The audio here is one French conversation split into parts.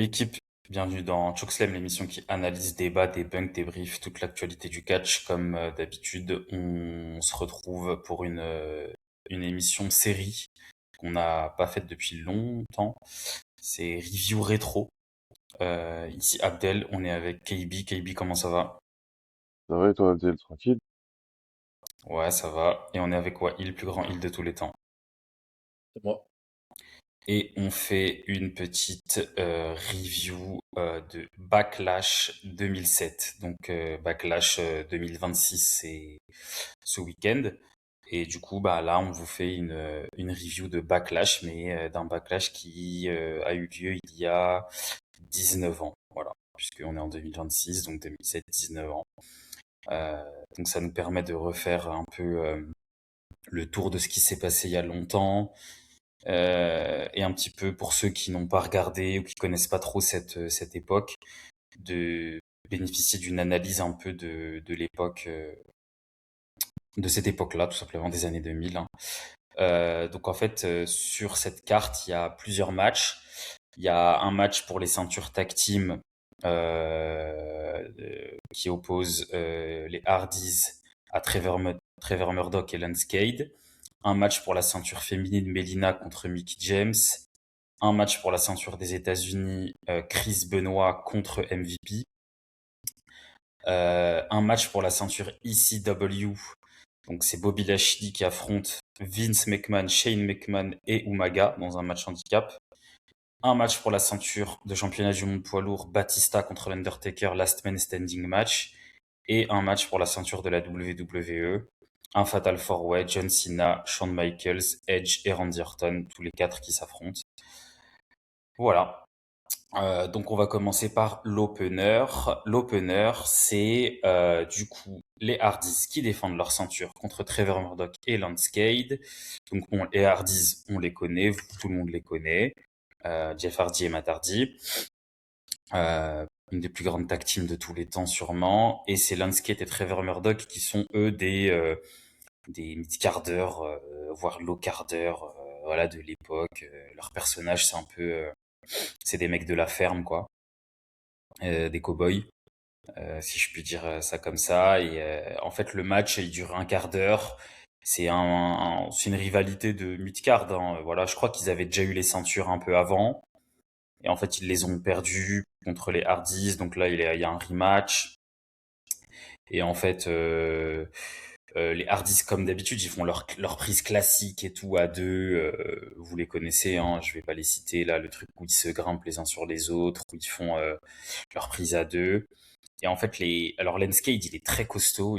L'équipe, bienvenue dans Chokeslam, l'émission qui analyse, débat, débunk, débrief toute l'actualité du catch. Comme d'habitude, on se retrouve pour une émission série qu'on n'a pas faite depuis longtemps. C'est Review Rétro. Ici Abdel, on est avec KB. KB, comment ça va? Ça va et toi, Abdel, tranquille? Ouais, ça va. Et on est avec Wahil, le plus grand heal de tous les temps. C'est moi. Et on fait une petite review de Backlash 2007. Donc Backlash 2026, c'est ce week-end. Et du coup, bah là, on vous fait une review de Backlash, mais d'un Backlash qui a eu lieu il y a 19 ans. Voilà, puisqu'on est en 2026, donc 2007, 19 ans. Donc ça nous permet de refaire un peu le tour de ce qui s'est passé il y a longtemps, et un petit peu pour ceux qui n'ont pas regardé ou qui connaissent pas trop cette époque, de bénéficier d'une analyse un peu de l'époque, de cette époque-là, tout simplement des années 2000. Hein. Donc en fait, sur cette carte, il y a plusieurs matchs. Il y a un match pour les ceintures tag team qui oppose les Hardys à Trevor Murdoch et Lance Cade. Un match pour la ceinture féminine Melina contre Mickie James. Un match pour la ceinture des États-Unis, Chris Benoit contre MVP. Un match pour la ceinture ECW. Donc c'est Bobby Lashley qui affronte Vince McMahon, Shane McMahon et Umaga dans un match handicap. Un match pour la ceinture de championnat du monde poids lourd, Batista contre l'Undertaker, Last Man Standing match. Et un match pour la ceinture de la WWE. Un Fatal 4-Way, John Cena, Shawn Michaels, Edge et Randy Orton, tous les quatre qui s'affrontent. Voilà. Donc on va commencer par l'opener. L'opener, c'est du coup les Hardys qui défendent leur ceinture contre Trevor Murdoch et Lance Cade. Donc les Hardys, on les connaît, tout le monde les connaît. Jeff Hardy et Matt Hardy. Une des plus grandes tag teams de tous les temps sûrement. Et c'est Lance Cade et Trevor Murdoch qui sont eux des mid-carders, voire low-carders, voilà, de l'époque. Leur personnage, c'est un peu... c'est des mecs de la ferme, quoi. Des cow-boys, si je puis dire ça comme ça. Et en fait, le match, il dure un quart d'heure. C'est une rivalité de mid-card. Hein. Voilà, je crois qu'ils avaient déjà eu les ceintures un peu avant. Et en fait, ils les ont perdus contre les Hardys. Donc là, il y a un rematch. Et en fait, les Hardys, comme d'habitude, ils font leur prise classique et tout à deux. Vous les connaissez, hein, je vais pas les citer là. Le truc où ils se grimpent les uns sur les autres, où ils font leur prise à deux. Et en fait, alors Lance Cade, il est très costaud.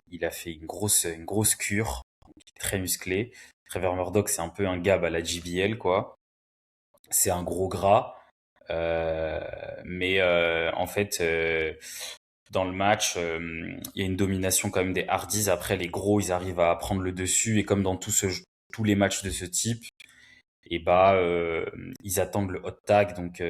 Il a fait une grosse cure, donc il est très musclé. Trevor Murdoch, c'est un peu un gab à la JBL, quoi. C'est un gros gras. Mais en fait, dans le match, il y a une domination quand même des Hardys. Après, les gros, ils arrivent à prendre le dessus. Et comme dans tous les matchs de ce type, et bah, ils attendent le hot tag. Donc,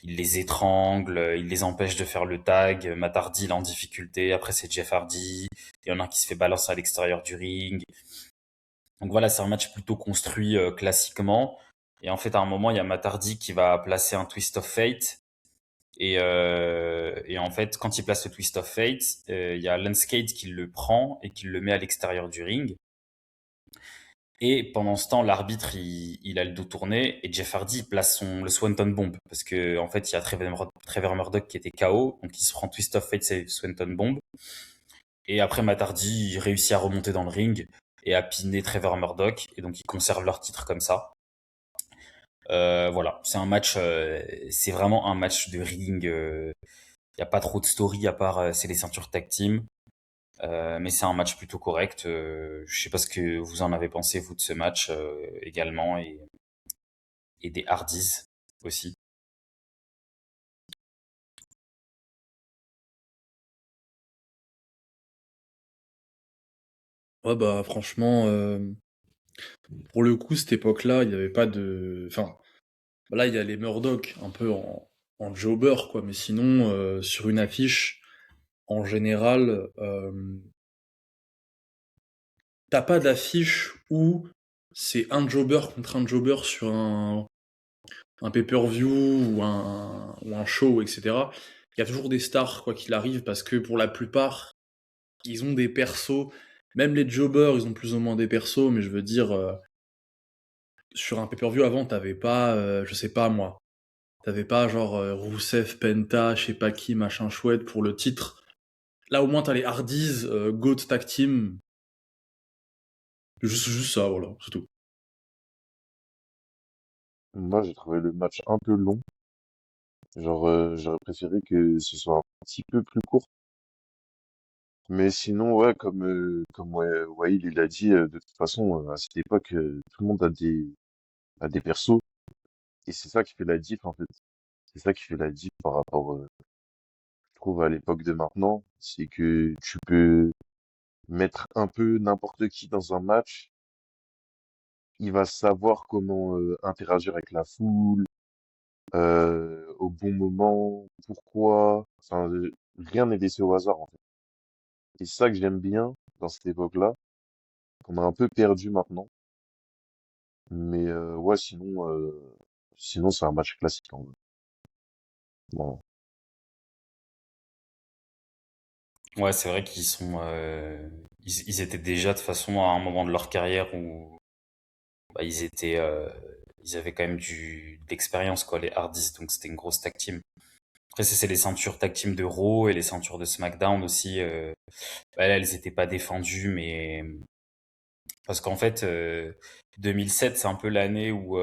ils les étranglent, ils les empêchent de faire le tag. Matt Hardy, il est en difficulté. Après, c'est Jeff Hardy. Il y en a un qui se fait balancer à l'extérieur du ring. Donc voilà, c'est un match plutôt construit classiquement. Et en fait, à un moment, il y a Matt Hardy qui va placer un Twist of Fate. Et en fait, quand il place le Twist of Fate, il y a Lance Cade qui le prend et qui le met à l'extérieur du ring. Et pendant ce temps, l'arbitre, il a le dos tourné et Jeff Hardy place le Swanton Bomb. Parce que en fait, il y a Trevor Murdoch qui était KO, donc il se prend Twist of Fate, c'est Swanton Bomb. Et après, Matt Hardy, il réussit à remonter dans le ring et à piner Trevor Murdoch. Et donc, ils conservent leur titre comme ça. Voilà, c'est vraiment un match de ring. Il y a pas trop de story à part c'est les ceintures tag team. Mais c'est un match plutôt correct. Je sais pas ce que vous en avez pensé vous de ce match également et des Hardys aussi. Ouais, bah, franchement, pour le coup, cette époque-là, il n'y avait pas de. Enfin, bah là, il y a les Murdoch un peu en jobber, quoi. Mais sinon, sur une affiche, en général, t'as pas d'affiche où c'est un jobber contre un jobber sur un pay-per-view ou ou un show, etc., il y a toujours des stars, quoi qu'il arrive, parce que pour la plupart, ils ont des persos. Même les jobbers, ils ont plus ou moins des persos, mais je veux dire, sur un pay-per-view avant, t'avais pas, je sais pas moi, t'avais pas genre Rousseff, Penta, je sais pas qui, machin chouette pour le titre. Là, au moins, t'as les Hardys, GOAT Tag Team. Juste ça, voilà, c'est tout. Moi, j'ai trouvé le match un peu long. Genre, j'aurais préféré que ce soit un petit peu plus court. Mais sinon, ouais, comme ouais, Wael, il a dit, de toute façon, à cette époque, tout le monde a des persos. Et c'est ça qui fait la diff, en fait. C'est ça qui fait la diff par rapport, je trouve, à l'époque de maintenant. C'est que tu peux mettre un peu n'importe qui dans un match. Il va savoir comment interagir avec la foule, au bon moment, pourquoi. Enfin, rien n'est laissé au hasard, en fait. Et c'est ça que j'aime bien dans cette époque-là, qu'on a un peu perdu maintenant. Mais ouais, sinon c'est un match classique en vrai. Bon. Ouais, c'est vrai qu'ils sont, ils étaient déjà de toute façon à un moment de leur carrière où bah, ils avaient quand même d'expérience quoi, les Hardys, donc c'était une grosse tag team. Après, c'est les ceintures tag team de Raw et les ceintures de SmackDown aussi. Bah, là, elles étaient pas défendues, mais parce qu'en fait, 2007, c'est un peu l'année où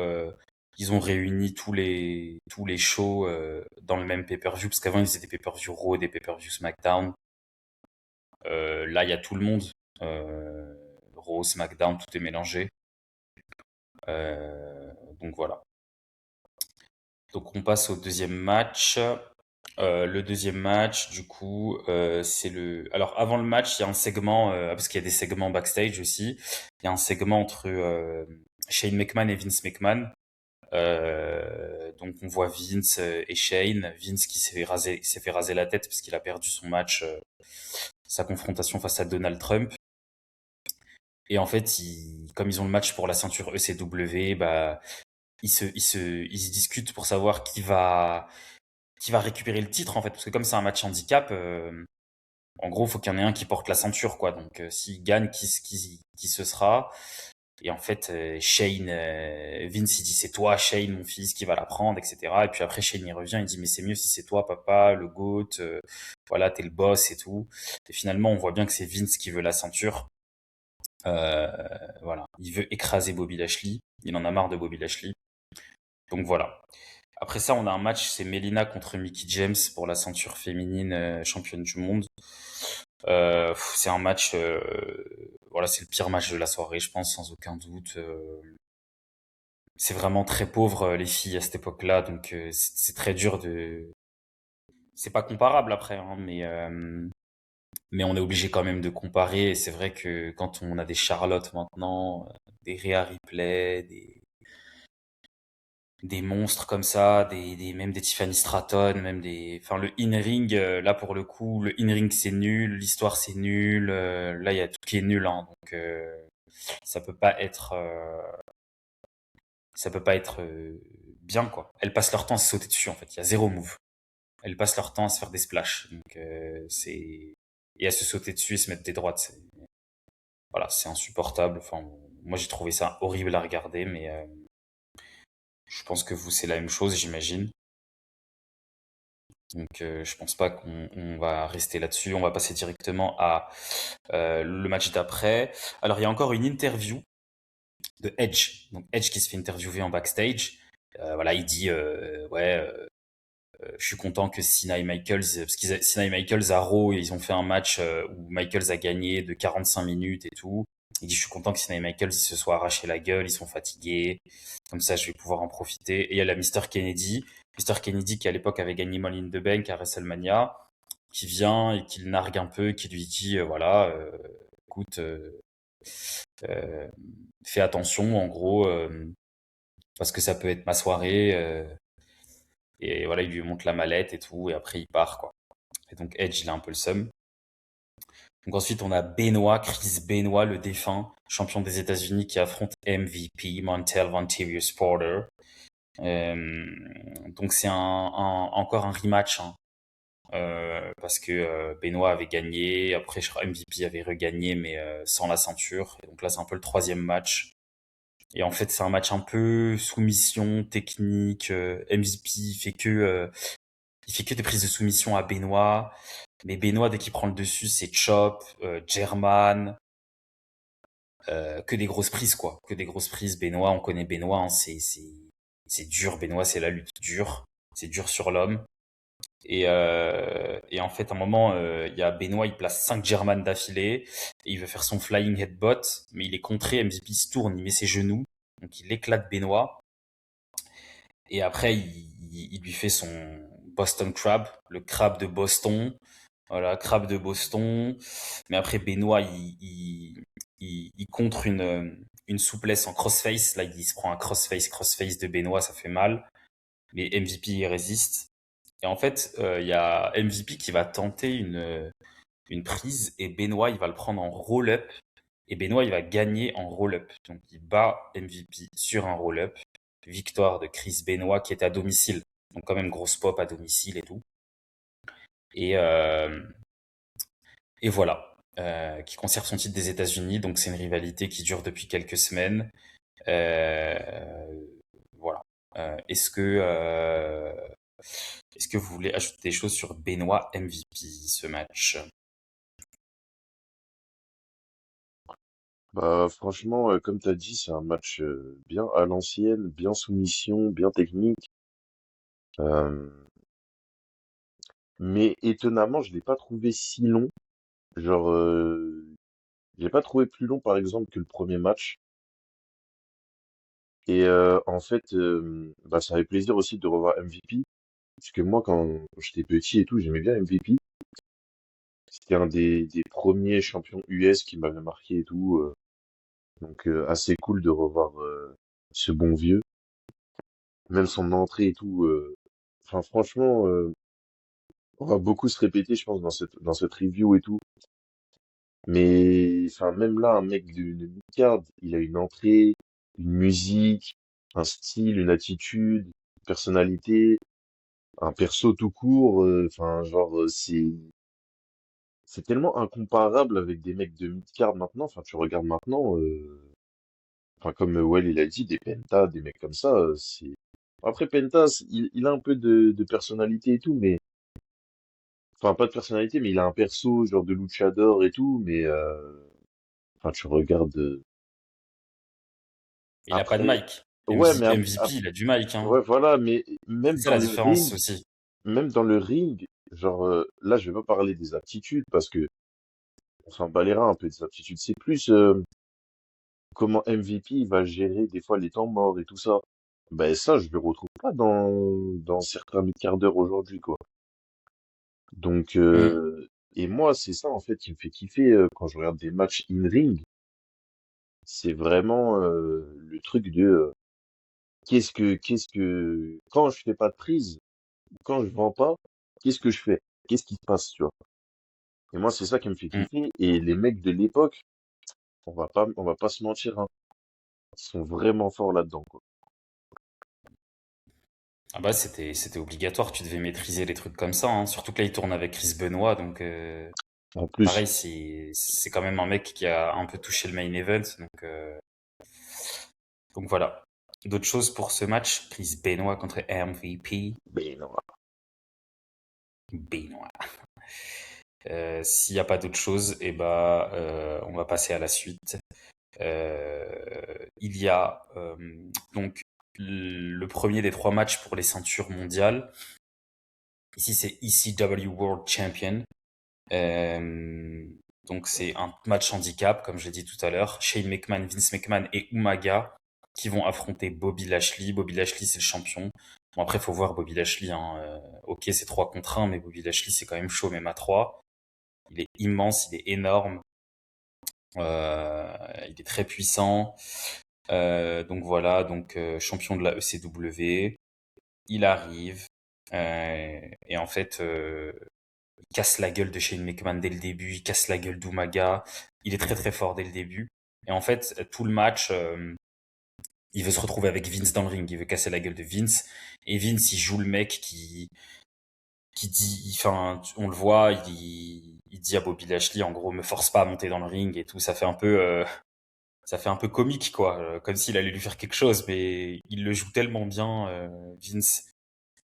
ils ont réuni tous les shows dans le même pay-per-view, parce qu'avant ils faisaient des pay-per-view Raw, des pay-per-view SmackDown. Là, il y a tout le monde. Euh, Raw, SmackDown, tout est mélangé. Euh, donc voilà. Donc on passe au deuxième match. Le deuxième match, du coup, c'est le. Alors avant le match, il y a un segment parce qu'il y a des segments backstage aussi. Il y a un segment entre Shane McMahon et Vince McMahon. Donc on voit Vince et Shane. Vince qui s'est fait raser la tête parce qu'il a perdu son match, sa confrontation face à Donald Trump. Et en fait, comme ils ont le match pour la ceinture ECW, bah ils se discutent pour savoir qui va récupérer le titre en fait, parce que comme c'est un match handicap, en gros, faut qu'il y en ait un qui porte la ceinture quoi. Donc s'il gagne, qui ce sera? Et en fait, Shane, Vince il dit c'est toi Shane mon fils qui va la prendre, etc. Et puis après Shane il revient, il dit mais c'est mieux si c'est toi papa, le GOAT, voilà t'es le boss et tout. Et finalement on voit bien que c'est Vince qui veut la ceinture. Euh, voilà, il veut écraser Bobby Lashley. Il en a marre de Bobby Lashley. Donc voilà. Après ça, on a un match, c'est Melina contre Mickey James pour la ceinture féminine championne du monde. C'est un match, voilà, c'est le pire match de la soirée, je pense, sans aucun doute. C'est vraiment très pauvre les filles à cette époque-là, donc c'est très dur de. C'est pas comparable après, hein, mais on est obligé quand même de comparer. Et c'est vrai que quand on a des Charlotte maintenant, des Rhea Ripley, des monstres comme ça, même des Tiffany Stratton, même enfin le in-ring, là pour le coup, le in-ring c'est nul, l'histoire c'est nul, là il y a tout qui est nul, hein, donc ça peut pas être, ça peut pas être bien quoi. Elles passent leur temps à se sauter dessus en fait, il y a zéro move. Elles passent leur temps à se faire des splashs, donc et à se sauter dessus et se mettre des droites. Voilà, c'est insupportable. Enfin, moi j'ai trouvé ça horrible à regarder, mais je pense que vous c'est la même chose, j'imagine. Donc je pense pas qu'on va rester là-dessus. On va passer directement à le match d'après. Alors il y a encore une interview de Edge. Donc Edge qui se fait interviewer en backstage. Voilà, il dit ouais, je suis content que Cena et Michaels, parce Cena et Michaels à Raw, ils ont fait un match où Michaels a gagné de 45 minutes et tout. Il dit je suis content que Cena et Michaels ils se soient arrachés la gueule, ils sont fatigués. Comme ça, je vais pouvoir en profiter. Et il y a la Mr. Kennedy. Mr. Kennedy qui à l'époque avait gagné Money in the Bank à WrestleMania, qui vient et qui le nargue un peu, qui lui dit voilà, écoute, euh, fais attention en gros, parce que ça peut être ma soirée. Et voilà, il lui montre la mallette et tout, et après il part quoi. Et donc Edge, il a un peu le seum. Donc ensuite, on a Benoit, Chris Benoit, le défunt, champion des États-Unis, qui affronte MVP, Montel Vontavious Porter. Euh, donc c'est encore un rematch, hein. Parce que Benoît avait gagné, après je crois MVP avait regagné, mais sans la ceinture. Et donc là, c'est un peu le troisième match. Et en fait, c'est un match un peu soumission technique. MVP il fait que des prises de soumission à Benoît. Mais Benoît, dès qu'il prend le dessus, c'est Chop, German, que des grosses prises, quoi. Que des grosses prises. Benoît, on connaît Benoît, hein, c'est dur. Benoît, c'est la lutte dure. C'est dur sur l'homme. Et en fait, à un moment, il y a Benoît, il place 5 German d'affilée, et il veut faire son flying headbutt, mais il est contré, MVP se tourne, il met ses genoux, donc il éclate Benoît, et après, il lui fait son Boston Crab, le crabe de Boston, voilà, crabe de Boston, mais après, Benoît, il contre une souplesse en crossface, là, il se prend un crossface de Benoît, ça fait mal, mais MVP, il résiste. Et en fait, il y a MVP qui va tenter une prise et Benoît, il va le prendre en roll-up et Benoît, il va gagner en roll-up. Donc, il bat MVP sur un roll-up. Victoire de Chris Benoît qui est à domicile. Donc, quand même, grosse pop à domicile et tout. Et, euh, et voilà. Qui conserve son titre des États-Unis. Donc, c'est une rivalité qui dure depuis quelques semaines. Euh, voilà. Est-ce que vous voulez ajouter des choses sur Benoît MVP, ce match? Bah franchement, comme t'as dit, c'est un match bien à l'ancienne, bien soumission, bien technique. Euh, mais étonnamment, je l'ai pas trouvé si long. Genre, je l'ai pas trouvé plus long, par exemple, que le premier match. Et en fait, bah, ça fait plaisir aussi de revoir MVP. Parce que moi, quand j'étais petit et tout, j'aimais bien MVP. C'était un des premiers champions US qui m'avait marqué et tout. Donc, assez cool de revoir ce bon vieux. Même son entrée et tout. Enfin, franchement, on va beaucoup se répéter, je pense, dans cette review et tout. Mais, enfin, même là, un mec de mid-card, il a une entrée, une musique, un style, une attitude, une personnalité, un perso tout court. Enfin, genre, c'est tellement incomparable avec des mecs de mid-card maintenant. Enfin, tu regardes maintenant, enfin, comme Well, il a dit, des Penta, des mecs comme ça, c'est... Après, Penta, il a un peu de personnalité et tout, mais... Enfin, pas de personnalité, mais il a un perso, genre de luchador et tout, mais... Enfin, tu regardes... Il a pas de Après... mic. Ouais, mais... MVP, il a du mic, hein. ouais, voilà, mais C'est ça la différence aussi. même dans le ring, genre, là, je vais pas parler des aptitudes, parce que on s'en bat les reins un peu des aptitudes. C'est plus comment MVP il va gérer des fois les temps morts et tout ça. Ben ça, je le retrouve pas dans certains mid-carders aujourd'hui, quoi. Donc, Hmm. et moi, c'est ça, en fait, qui me fait kiffer quand je regarde des matchs in-ring. C'est vraiment le truc de quand je fais pas de prise, quand je vends pas, qu'est-ce que je fais? Qu'est-ce qui se passe, tu vois? Et moi, c'est ça qui me fait Hmm. kiffer. Et les mecs de l'époque, on va pas se mentir, hein, ils sont vraiment forts là-dedans, quoi. Ah bah c'était obligatoire, tu devais maîtriser les trucs comme ça, hein. Surtout que là il tourne avec Chris Benoit, donc En plus, pareil, c'est quand même un mec qui a un peu touché le main event, donc voilà. D'autres choses pour ce match, Chris Benoit contre MVP. ben non. Benoit. S'il n'y a pas d'autre chose, eh ben, on va passer à la suite. Il y a donc le premier des trois matchs pour les ceintures mondiales. Ici, c'est ECW World Champion. Euh, donc, c'est un match handicap, comme je l'ai dit tout à l'heure. Shane McMahon, Vince McMahon et Umaga qui vont affronter Bobby Lashley. Bobby Lashley, c'est le champion. Bon, après, faut voir Bobby Lashley, hein. Ok, c'est 3 contre 1, mais Bobby Lashley, c'est quand même chaud, même à 3. Il est immense, il est énorme. Il est très puissant. Donc voilà, champion de la ECW. Il arrive. Et en fait, il casse la gueule de Shane McMahon dès le début. Il casse la gueule d'Umaga. Il est très très fort dès le début. Et en fait, tout le match, il veut se retrouver avec Vince dans le ring, il veut casser la gueule de Vince. Et Vince, il joue le mec qui dit, enfin, on le voit, il dit à Bobby Lashley, en gros, me force pas à monter dans le ring et tout. Ça fait un peu comique, quoi, comme s'il allait lui faire quelque chose, mais il le joue tellement bien, Vince.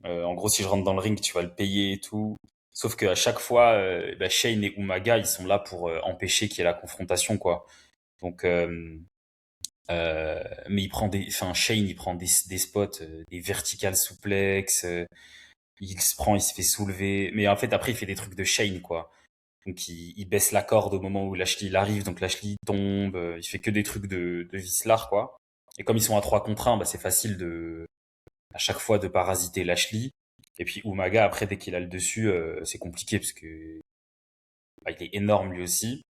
En gros, si je rentre dans le ring, tu vas le payer et tout. Sauf qu'à chaque fois, bah, Shane et Umaga, ils sont là pour empêcher qu'il y ait la confrontation, quoi. Donc, mais enfin, Shane, il prend des spots, des verticales souplex, il se fait soulever. Mais en fait, après, il fait des trucs de Shane, quoi. Donc, il baisse la corde au moment où Lashley il arrive, donc Lashley tombe, il fait que des trucs de vicelard, quoi. Et comme ils sont à 3 contre 1, bah, c'est facile à chaque fois de parasiter Lashley. Et puis Umaga, après, dès qu'il a le dessus, c'est compliqué parce que bah, il est énorme lui aussi.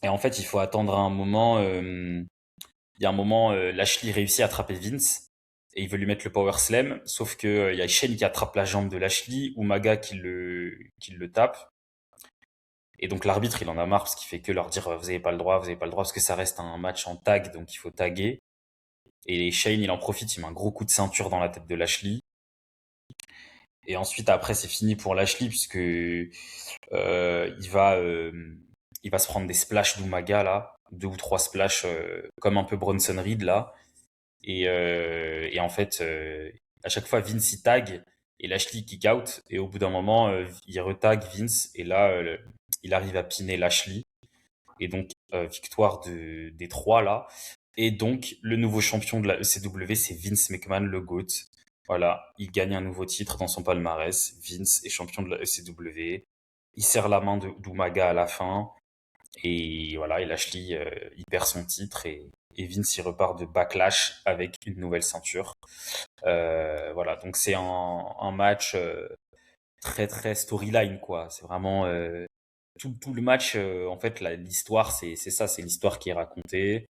Et en fait, il faut attendre un moment. Il y a un moment, Lashley réussit à attraper Vince et il veut lui mettre le power slam, sauf que il y a Shane qui attrape la jambe de Lashley, Umaga qui le tape. Et donc l'arbitre, il en a marre parce qu'il fait que leur dire vous avez pas le droit, vous avez pas le droit parce que ça reste un match en tag, donc il faut taguer. Et Shane, il en profite, il met un gros coup de ceinture dans la tête de Lashley. Et ensuite, après, c'est fini pour Lashley puisque euh, il va, euh, il va se prendre des splashs d'Umaga là, 2 ou 3 splashs comme un peu Bronson Reed là. Et en fait, à chaque fois, Vince il tag et Lashley kick out. Et au bout d'un moment, il retag Vince et là, il arrive à piner Lashley. Et donc, victoire des trois là. Et donc, le nouveau champion de la ECW, c'est Vince McMahon, le GOAT. Voilà, il gagne un nouveau titre dans son palmarès. Vince est champion de la ECW. Il serre la main d'Umaga à la fin. Et voilà, et Lashley, il perd son titre. Et Vince, il repart de Backlash avec une nouvelle ceinture. Voilà, donc c'est un match très, très storyline, quoi. C'est vraiment... tout le match, en fait, l'histoire, c'est ça, c'est l'histoire qui est racontée.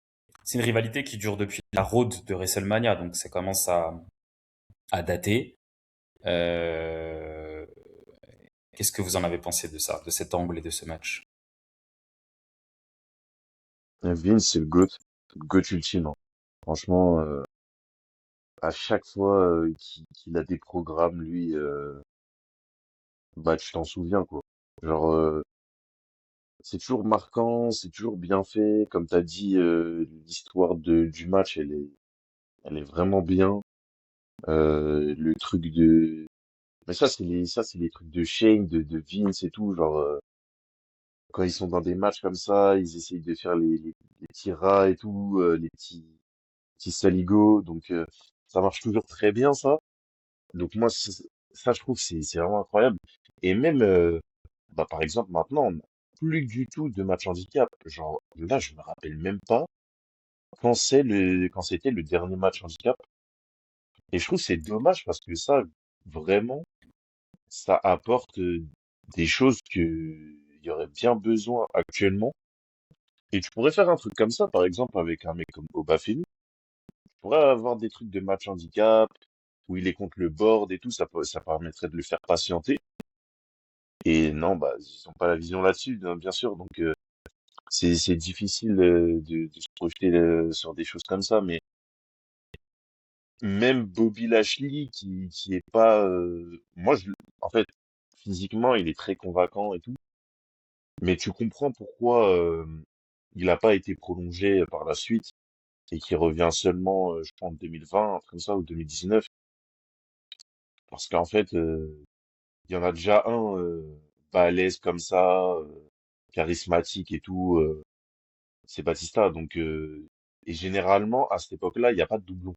C'est une rivalité qui dure depuis la road de WrestleMania, donc ça commence à dater. Euh, Qu'est-ce que vous en avez pensé de ça, de cet angle et de ce match? Vince, c'est le GOAT ultime, hein. Franchement, à chaque fois qu'il a des programmes, lui, bah tu t'en souviens, quoi. Genre, c'est toujours marquant, c'est toujours bien fait. Comme t'as dit, l'histoire du match, elle est vraiment bien. Le truc de, mais ça, c'est les trucs de Shane, de Vince et tout. Genre, quand ils sont dans des matchs comme ça, ils essayent de faire les petits rats et tout, les petits saligots. Donc, ça marche toujours très bien, ça. Donc, moi, ça, je trouve, c'est vraiment incroyable. Et même, bah, par exemple, maintenant, on n'a plus du tout de match handicap. Genre, là, je me rappelle même pas quand c'était le dernier match handicap. Et je trouve que c'est dommage parce que ça, vraiment, ça apporte des choses que il y aurait bien besoin actuellement. Et tu pourrais faire un truc comme ça, par exemple, avec un mec comme Oba Femi. Tu pourrais avoir des trucs de match handicap, où il est contre le board et tout, ça permettrait de le faire patienter. Et non, bah, ils n'ont pas la vision là-dessus, hein, bien sûr. Donc, c'est difficile de se projeter sur des choses comme ça. Mais même Bobby Lashley, qui est pas, moi, en fait, physiquement, il est très convaincant et tout. Mais tu comprends pourquoi il n'a pas été prolongé par la suite et qu'il revient seulement, je pense, en 2020, un truc comme ça, ou 2019. Parce qu'en fait, il y en a déjà un balèze comme ça, charismatique et tout, c'est Batista. Donc, et généralement, à cette époque-là, il n'y a pas de doublon.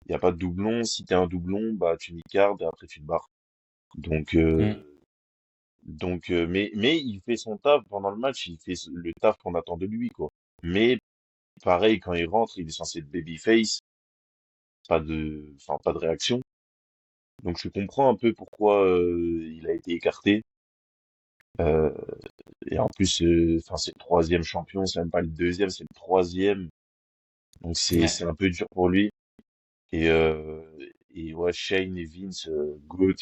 Il n'y a pas de doublon. Si t'es un doublon, bah tu mid-cardes et après tu te barres. Donc, Hmm. mais il fait son taf pendant le match, il fait le taf qu'on attend de lui, quoi. Mais pareil, quand il rentre, il est censé être babyface, enfin pas de réaction. Donc je comprends un peu pourquoi il a été écarté. Euh, et en plus, enfin c'est le troisième champion, c'est même pas le deuxième, c'est le troisième. Donc Ouais. c'est un peu dur pour lui. Et et ouais, Shane et Vince, GOAT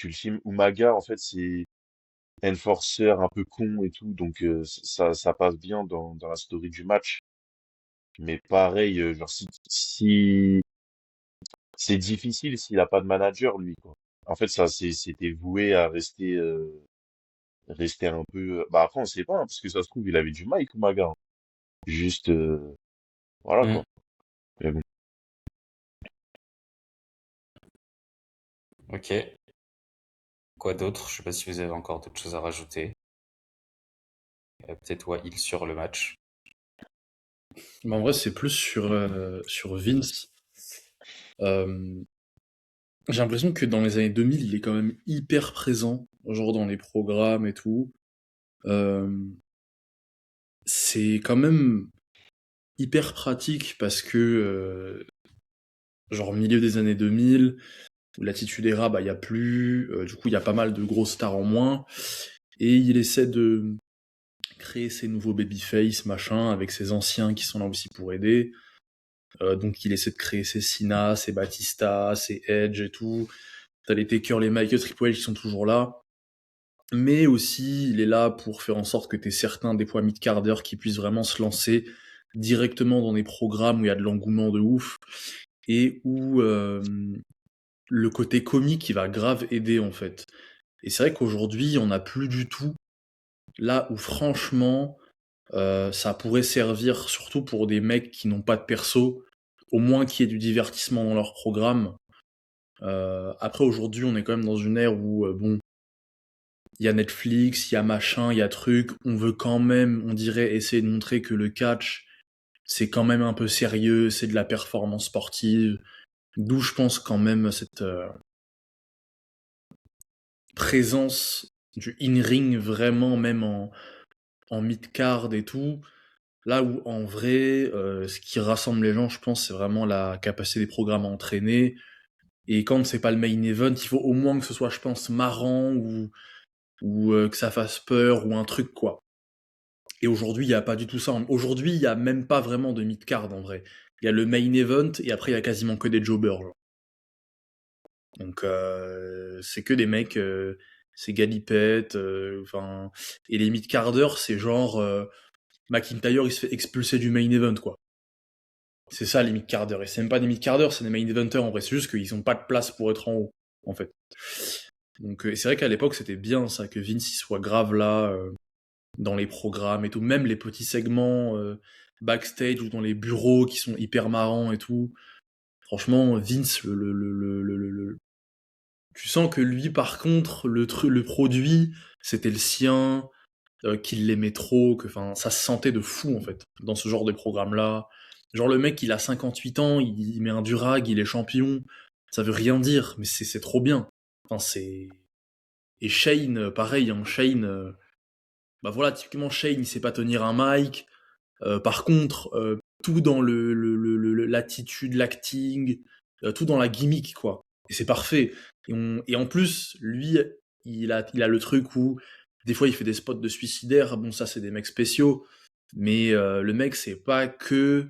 ultime. Umaga, en fait, c'est enforcer un peu con et tout, donc ça passe bien dans la story du match. Mais pareil, genre si c'est difficile s'il a pas de manager, lui, quoi. En fait, c'était voué à rester un peu. Bah après, on sait pas, hein, parce que ça se trouve, il avait du Mike, Maga. Juste, voilà Hmm. quoi. Mais bon. Ok. Quoi d'autre? Je sais pas si vous avez encore d'autres choses à rajouter. Peut-être Wail sur le match. Mais en vrai, c'est plus sur Vince. Euh, j'ai l'impression que dans les années 2000, il est quand même hyper présent, genre dans les programmes et tout. Euh, c'est quand même hyper pratique parce que, genre milieu des années 2000, où l'attitude era, bah, il y a plus, du coup, il y a pas mal de grosses stars en moins, et il essaie de créer ses nouveaux babyface, machin, avec ses anciens qui sont là aussi pour aider. Donc il essaie de créer ses Cena, ses Batista, ses Edge et tout. T'as les Taker, les Michael, Triple H qui sont toujours là. Mais aussi, il est là pour faire en sorte que t'aies certains des poids mid-carders qui puissent vraiment se lancer directement dans des programmes où il y a de l'engouement de ouf et où le côté comique il va grave aider en fait. Et c'est vrai qu'aujourd'hui, on n'a plus du tout là où franchement ça pourrait servir surtout pour des mecs qui n'ont pas de perso, au moins qu'il y ait du divertissement dans leur programme. Après aujourd'hui, on est quand même dans une ère où bon, il y a Netflix, il y a machin, il y a truc. On veut quand même, on dirait, essayer de montrer que le catch, c'est quand même un peu sérieux, c'est de la performance sportive. D'où je pense quand même cette présence du in-ring vraiment, même en mid-card et tout. Là où en vrai, ce qui rassemble les gens, je pense, c'est vraiment la capacité des programmes à entraîner. Et quand c'est pas le main event, il faut au moins que ce soit, je pense, marrant ou que ça fasse peur ou un truc quoi. Et aujourd'hui, il y a pas du tout ça. Aujourd'hui, il y a même pas vraiment de mid-card en vrai. Il y a le main event et après il y a quasiment que des jobbers. Genre. Donc c'est que des mecs, c'est galipette, enfin et les mid-carders, c'est genre McIntyre il se fait expulser du main event quoi. C'est ça les mid-carders. Et c'est même pas des mid-carders, c'est des main eventers en vrai. C'est juste qu'ils ont pas de place pour être en haut, en fait. Donc c'est vrai qu'à l'époque c'était bien ça, que Vince il soit grave là, dans les programmes et tout. Même les petits segments backstage ou dans les bureaux qui sont hyper marrants et tout. Franchement, Vince, tu sens que lui par contre, le produit, c'était le sien, qu'il l'aimait trop, que enfin ça se sentait de fou en fait dans ce genre de programme là. Genre le mec il a 58 ans, il met un durag, il est champion, ça veut rien dire, mais c'est trop bien. Enfin c'est et Shane pareil, hein, Shane bah voilà typiquement Shane il sait pas tenir un mic. Par contre tout dans l'attitude, l'acting, tout dans la gimmick quoi. Et c'est parfait. Et en plus lui il a le truc où des fois il fait des spots de suicidaire, bon ça c'est des mecs spéciaux, mais le mec c'est pas que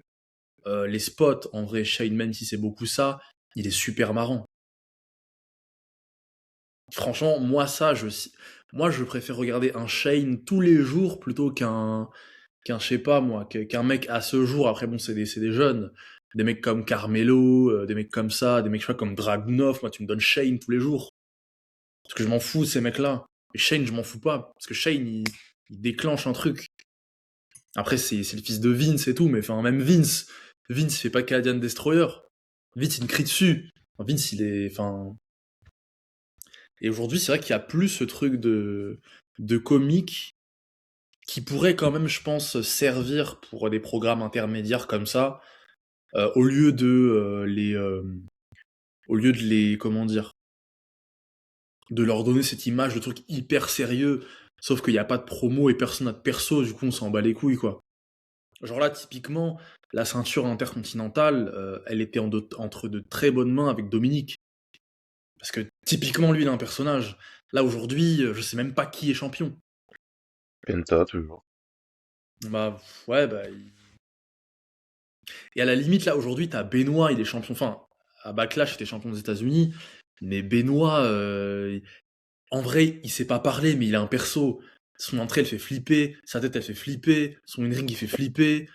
les spots, en vrai Shane même si c'est beaucoup ça, il est super marrant. Franchement moi je préfère regarder un Shane tous les jours plutôt qu'un je sais pas moi, qu'un mec à ce jour, après bon c'est des jeunes, des mecs comme Carmelo, des mecs comme ça, des mecs je sais pas comme Dragunov, moi tu me donnes Shane tous les jours. Parce que je m'en fous de ces mecs-là. Et Shane, je m'en fous pas. Parce que Shane, il déclenche un truc. Après, c'est le fils de Vince et tout, mais enfin, même Vince fait pas Canadian Destroyer. Vince, il me crie dessus. Enfin, Vince, il est. Enfin. Et aujourd'hui, c'est vrai qu'il y a plus ce truc de comique qui pourrait quand même, je pense, servir pour des programmes intermédiaires comme ça, au lieu de au lieu de les, comment dire, de leur donner cette image de truc hyper sérieux, sauf qu'il n'y a pas de promo et personne n'a de perso, du coup on s'en bat les couilles quoi. Genre là, typiquement, la ceinture intercontinentale, elle était entre de très bonnes mains avec Dominique. Parce que typiquement, lui, il a un personnage. Là, aujourd'hui, je sais même pas qui est champion. Penta, toujours. Bah, ouais, bah. Et à la limite, là, aujourd'hui, t'as Benoît, il est champion. Enfin, à Backlash, il était champion des États-Unis. Mais Benoît, en vrai, il sait pas parler, mais il a un perso. Son entrée, elle fait flipper. Sa tête, elle fait flipper. Son in-ring, il fait flipper.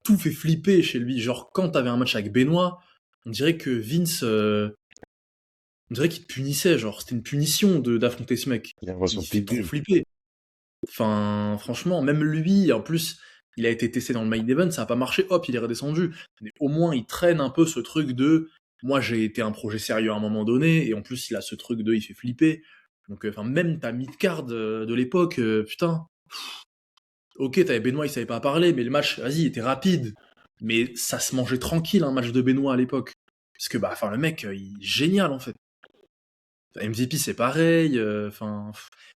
Tout fait flipper chez lui. Genre, quand t'avais un match avec Benoît, on dirait que Vince, on dirait qu'il te punissait. Genre, c'était une punition d'affronter ce mec. Il envoie Il son fait trop pitbull. flipper. Enfin, franchement, même lui, en plus, il a été testé dans le main event, ça a pas marché, hop, il est redescendu. Mais au moins, il traîne un peu ce truc de moi, j'ai été un projet sérieux à un moment donné, et en plus, il a ce truc de il fait flipper. Donc, enfin, même ta mid-card de l'époque, putain. Ok, t'avais Benoît, il savait pas parler, mais le match, vas-y, il était rapide. Mais ça se mangeait tranquille, un match de Benoît à l'époque. Parce que, bah, enfin, le mec, il est génial, en fait. MVP, c'est pareil. Enfin,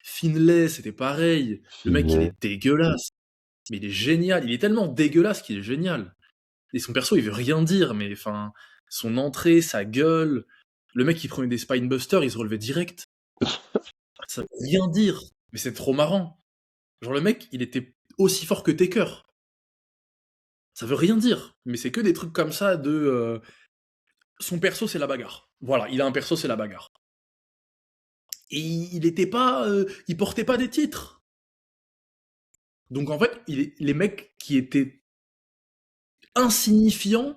Finlay, c'était pareil. Le mec, il Finlay. est dégueulasse. Mais il est génial. Il est tellement dégueulasse qu'il est génial. Et son perso, il veut rien dire, mais enfin, son entrée, sa gueule. Le mec qui prenait des spinebusters, il se relevait direct. Ça veut rien dire. Mais c'est trop marrant. Genre, le mec, il était aussi fort que Taker. Ça veut rien dire. Mais c'est que des trucs comme ça de. Son perso, c'est la bagarre. Voilà, il a un perso, c'est la bagarre. Et il était pas. Il portait pas des titres. Donc en fait, les mecs qui étaient insignifiants,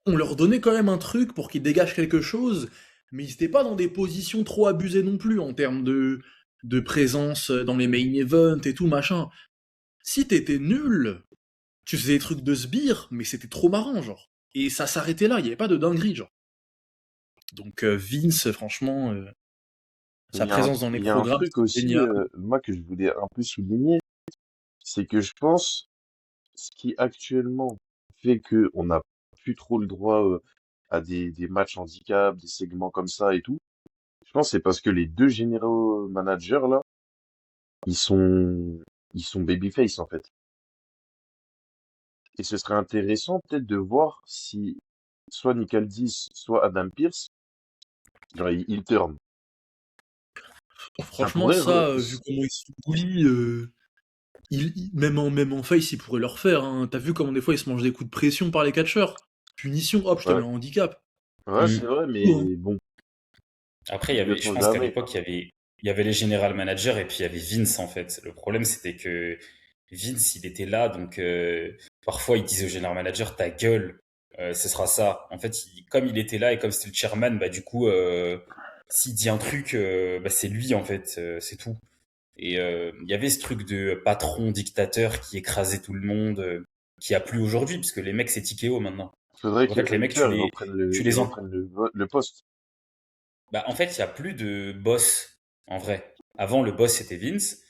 on leur donnait quand même un truc pour qu'ils dégagent quelque chose, mais ils n'étaient pas dans des positions trop abusées non plus en termes de présence dans les main events et tout machin. Si t'étais nul, tu faisais des trucs de sbire, mais c'était trop marrant, genre. Et ça s'arrêtait là, il n'y avait pas de dinguerie, genre. Donc Vince, franchement, Mais sa présence dans les il y a un programmes, truc c'est aussi, génial. moi, que je voulais un peu souligner, c'est que je pense, ce qui actuellement fait que on n'a plus trop le droit à des matchs handicap, des segments comme ça et tout, je pense que c'est parce que les deux généraux managers là, ils sont ils sont babyface en fait. Et ce serait intéressant peut-être de voir si soit Nick Aldis, soit Adam Pearce, genre ils turn. Ça Franchement, pourrait ça, vu comment ils sont bully, même en face, il pourrait leur faire. Hein. T'as vu comment des fois ils se mangent des coups de pression par les catcheurs. Punition, hop, je te ouais, mets en handicap. ouais, c'est Mm. vrai, Tout, hein. mais bon, Après, il y avait, je sait-on pense qu'à jamais. l'époque, il y avait les general managers et puis il y avait Vince en fait. Le problème, c'était que Vince, il était là, donc parfois il disait au general manager, ta gueule, ce sera ça. En fait, comme il était là et comme c'était le chairman, bah du coup, s'il dit un truc, bah c'est lui en fait, c'est tout. Et il y avait ce truc de patron dictateur qui écrasait tout le monde, qui a plus aujourd'hui, puisque les mecs c'est Tikeo maintenant. Faudrait Donc, en que fait, les mecs, Hunter tu il les en, reprenne le poste. bah, en fait, il y a plus de boss, en vrai. Avant, le boss, c'était Vince.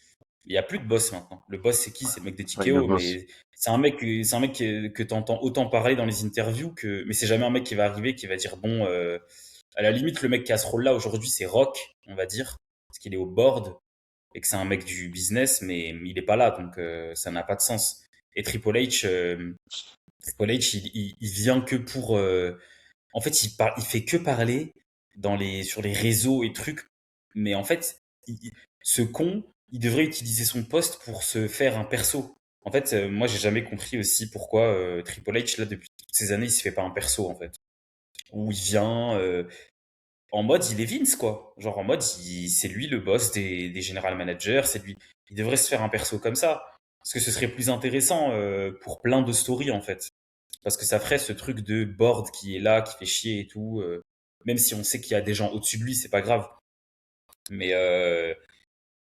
Il y a plus de boss maintenant. Le boss, c'est qui? C'est le mec de Final TKO, boss. mais c'est un mec que t'entends autant parler dans les interviews que, mais c'est jamais un mec qui va arriver, qui va dire, bon, à la limite, le mec qui a ce rôle-là aujourd'hui, c'est Rock, on va dire, parce qu'il est au board et que c'est un mec du business, mais il est pas là, donc ça n'a pas de sens. Et Triple H, il vient que pour, en fait, il fait que parler sur les réseaux et trucs. Mais en fait, ce con, il devrait utiliser son poste pour se faire un perso. En fait, moi, j'ai jamais compris aussi pourquoi Triple H, là, depuis toutes ces années, il se fait pas un perso, en fait. Où il vient en mode, il est Vince, quoi. Genre en mode, c'est lui le boss des general managers, c'est lui. Il devrait se faire un perso comme ça. Parce que ce serait plus intéressant pour plein de stories, en fait. Parce que ça ferait ce truc de board qui est là, qui fait chier et tout. Même si on sait qu'il y a des gens au-dessus de lui, c'est pas grave. Mais, euh,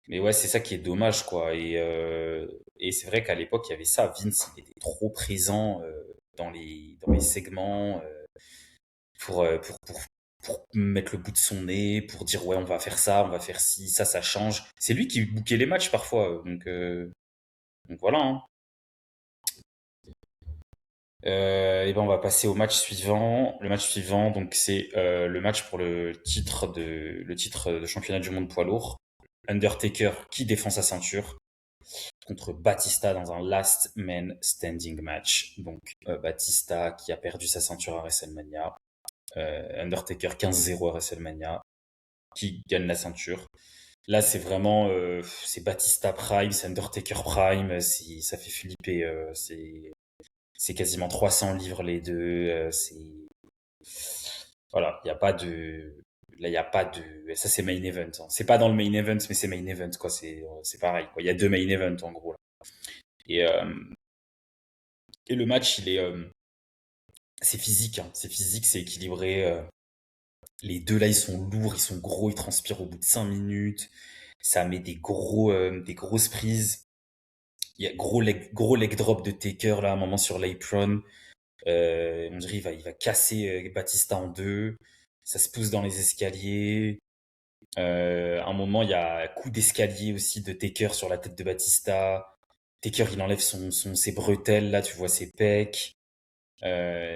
mais ouais, c'est ça qui est dommage, quoi. Et c'est vrai qu'à l'époque, il y avait ça. Vince, il était trop présent dans les segments pour, euh, pour, pour, pour mettre le bout de son nez, pour dire ouais, on va faire ça, on va faire ci, ça change. C'est lui qui bouquait les matchs parfois. Donc voilà. Hein. Et ben on va passer au match suivant. Le match suivant, donc c'est le match pour le titre de championnat du monde poids lourd. Undertaker qui défend sa ceinture contre Batista dans un last man standing match. Donc Batista qui a perdu sa ceinture à WrestleMania. Undertaker 15-0 à WrestleMania qui gagne la ceinture. Là, c'est vraiment c'est Batista Prime, c'est Undertaker Prime, ça fait flipper. C'est quasiment 300 livres les deux. Voilà, il y a pas de là il y a pas de ça c'est main event. Hein. C'est pas dans le main event mais c'est main event quoi. C'est pareil quoi. Il y a deux main events en gros là. Et Et le match, c'est physique, hein. C'est physique, c'est équilibré. Les deux là, ils sont lourds, ils sont gros, ils transpirent au bout de 5 minutes. Ça met des grosses prises. Il y a gros leg drop de Taker là, à un moment sur l'apron. On dirait il va casser Batista en deux. Ça se pousse dans les escaliers. À un moment, il y a un coup d'escalier aussi de Taker sur la tête de Batista. Taker, il enlève ses bretelles là, tu vois ses pecs.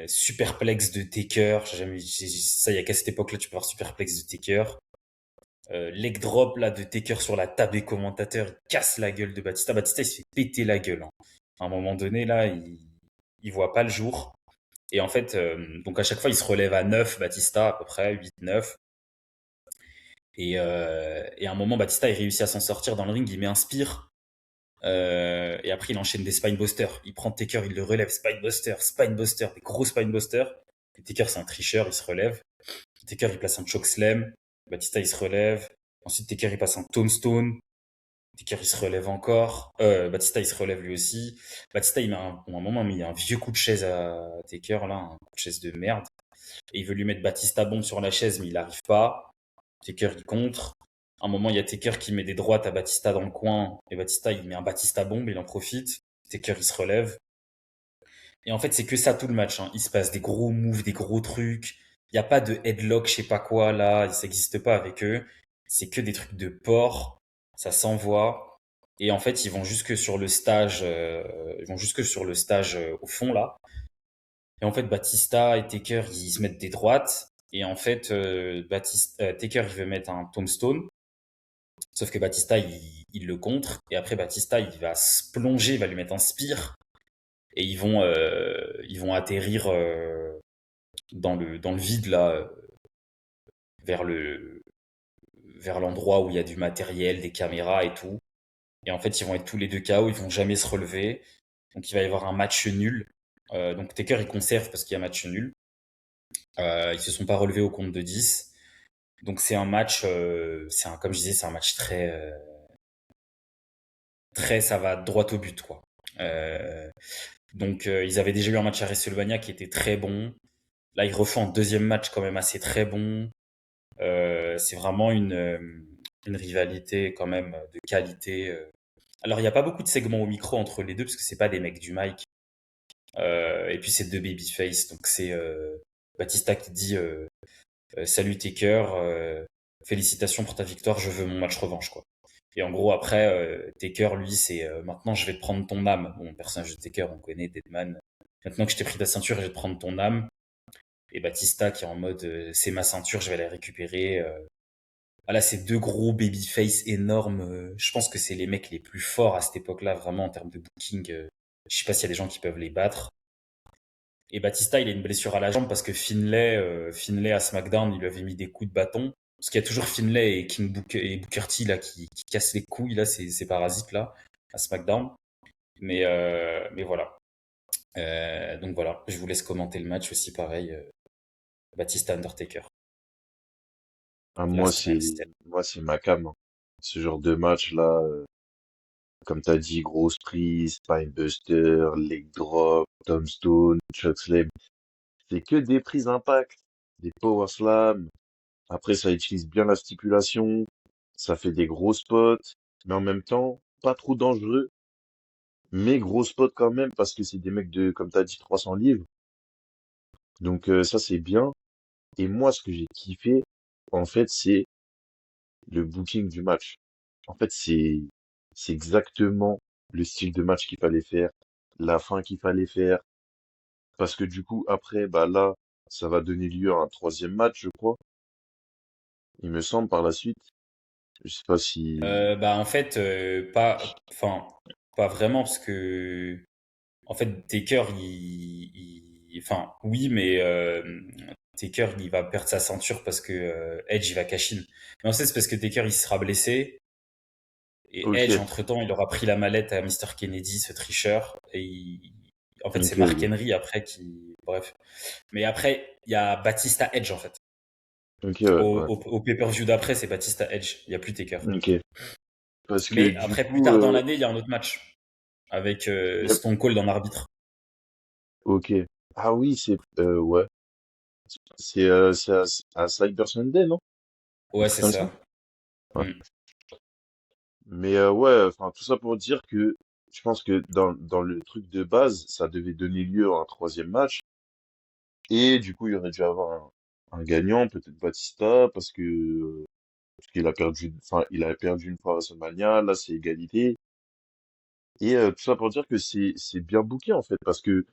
Superplex de Taker. Ça, il y a qu'à cette époque-là, tu peux voir superplex de Taker. Leg drop là de Taker sur la table des commentateurs, il casse la gueule de Batista. Batista, il se fait péter la gueule, hein. À un moment donné, là, il voit pas le jour. Et en fait, donc à chaque fois, il se relève à 9, Batista, à peu près, 8, 9. Et à un moment, Batista, il réussit à s'en sortir dans le ring, il met un spear. Et après, il enchaîne des spinebusters. Il prend Taker, il le relève, spinebuster, des gros spinebusters. Et Taker, c'est un tricheur, il se relève. Taker, il place un chokeslam. Batista, il se relève. Ensuite, Taker, il passe un tombstone. Taker, il se relève encore. Batista, il se relève lui aussi. Batista, il met un moment, mais il y a un vieux coup de chaise à Taker, là, un coup de chaise de merde. Et il veut lui mettre Batista bombe sur la chaise, mais il n'arrive pas. Taker, il contre. À un moment, il y a Taker qui met des droites à Batista dans le coin. Et Batista, il met un Batista bombe, il en profite. Taker, il se relève. Et en fait, c'est que ça tout le match, hein. Il se passe des gros moves, des gros trucs. Il n'y a pas de headlock, je sais pas quoi, là. Ça n'existe pas avec eux. C'est que des trucs de porc. Ça s'envoie. Et en fait, ils vont jusque sur le stage au fond, là. Et en fait, Batista et Taker, ils se mettent des droites. Et en fait, Taker, il veut mettre un tombstone. Sauf que Batista, il le contre. Et après, Batista, il va se plonger, il va lui mettre un spear. Et ils vont atterrir dans le vide, là, vers vers l'endroit où il y a du matériel, des caméras et tout. Et en fait, ils vont être tous les deux KO, ils vont jamais se relever. Donc, il va y avoir un match nul. Donc, Taker, il conserve parce qu'il y a match nul. Ils se sont pas relevés au compte de 10. Donc c'est un match, comme je disais, c'est un match très, ça va droit au but, quoi. Euh, ils avaient déjà eu un match à WrestleMania qui était très bon. Là, ils refont un deuxième match quand même assez très bon. C'est vraiment une rivalité quand même de qualité. Alors, il n'y a pas beaucoup de segments au micro entre les deux parce que c'est pas des mecs du mic. Et puis c'est deux babyface, donc c'est Batista qui dit salut Taker, félicitations pour ta victoire, je veux mon match revanche, quoi. Et en gros, après, Taker, lui, c'est maintenant je vais te prendre ton âme. Bon, le personnage de Taker, on connaît, Deadman. Maintenant que je t'ai pris ta ceinture, je vais te prendre ton âme. Et Batista qui est en mode c'est ma ceinture, je vais la récupérer. Voilà, c'est deux gros babyface énormes. Je pense que c'est les mecs les plus forts à cette époque-là, vraiment en termes de booking. Je sais pas s'il y a des gens qui peuvent les battre. Et Batista, il a une blessure à la jambe parce que Finlay à SmackDown, il lui avait mis des coups de bâton. Parce qu'il y a toujours Finlay et Booker T là qui cassent les couilles là, ces parasites là à SmackDown. Mais voilà. Donc voilà, je vous laisse commenter le match aussi pareil. Batista Undertaker. Ah, Last Man Standing. moi, c'est ma cam, hein. Ce genre de match-là, comme t'as dit, grosse prise, spinebuster, leg drop, tombstone, chokeslam. C'est que des prises impact, des power slams. Après, ça utilise bien la stipulation. Ça fait des gros spots, mais en même temps, pas trop dangereux, mais gros spots quand même parce que c'est des mecs de, comme t'as dit, 300 livres. Donc, ça, c'est bien. Et moi, ce que j'ai kiffé, en fait, c'est le booking du match. En fait, c'est exactement le style de match qu'il fallait faire, la fin qu'il fallait faire, parce que du coup, après, bah là, ça va donner lieu à un troisième match, je crois, il me semble, par la suite. Je sais pas si... Bah en fait pas vraiment parce que en fait Taker enfin oui mais Taker il va perdre sa ceinture parce que Edge il va cash in. Mais en fait c'est parce que Taker il sera blessé et Ok, Edge entre-temps il aura pris la mallette à Mr Kennedy ce tricheur en fait c'est ok, Mark ok, Henry après qui bref. Mais après il y a Batista Edge en fait. ok, ouais, ouais, Au pay-per-view d'après c'est Batista Edge, il y a plus Taker. ok. Parce que Mais du après plus coup, tard dans l'année il y a un autre match avec il y a- Stone Cold en arbitre. Ok. Ah oui, ouais. C'est à Cyber Sunday, non? Un Ouais, truc c'est comme ça? ça. Ouais. Mm. Mais ouais, enfin tout ça pour dire que je pense que dans le truc de base, ça devait donner lieu à un troisième match. Et du coup, il y aurait dû avoir un gagnant, peut-être Batista, parce qu'il a perdu, enfin, il a perdu une fois à WrestleMania, là c'est égalité. Et tout ça pour dire que c'est bien booké en fait, parce que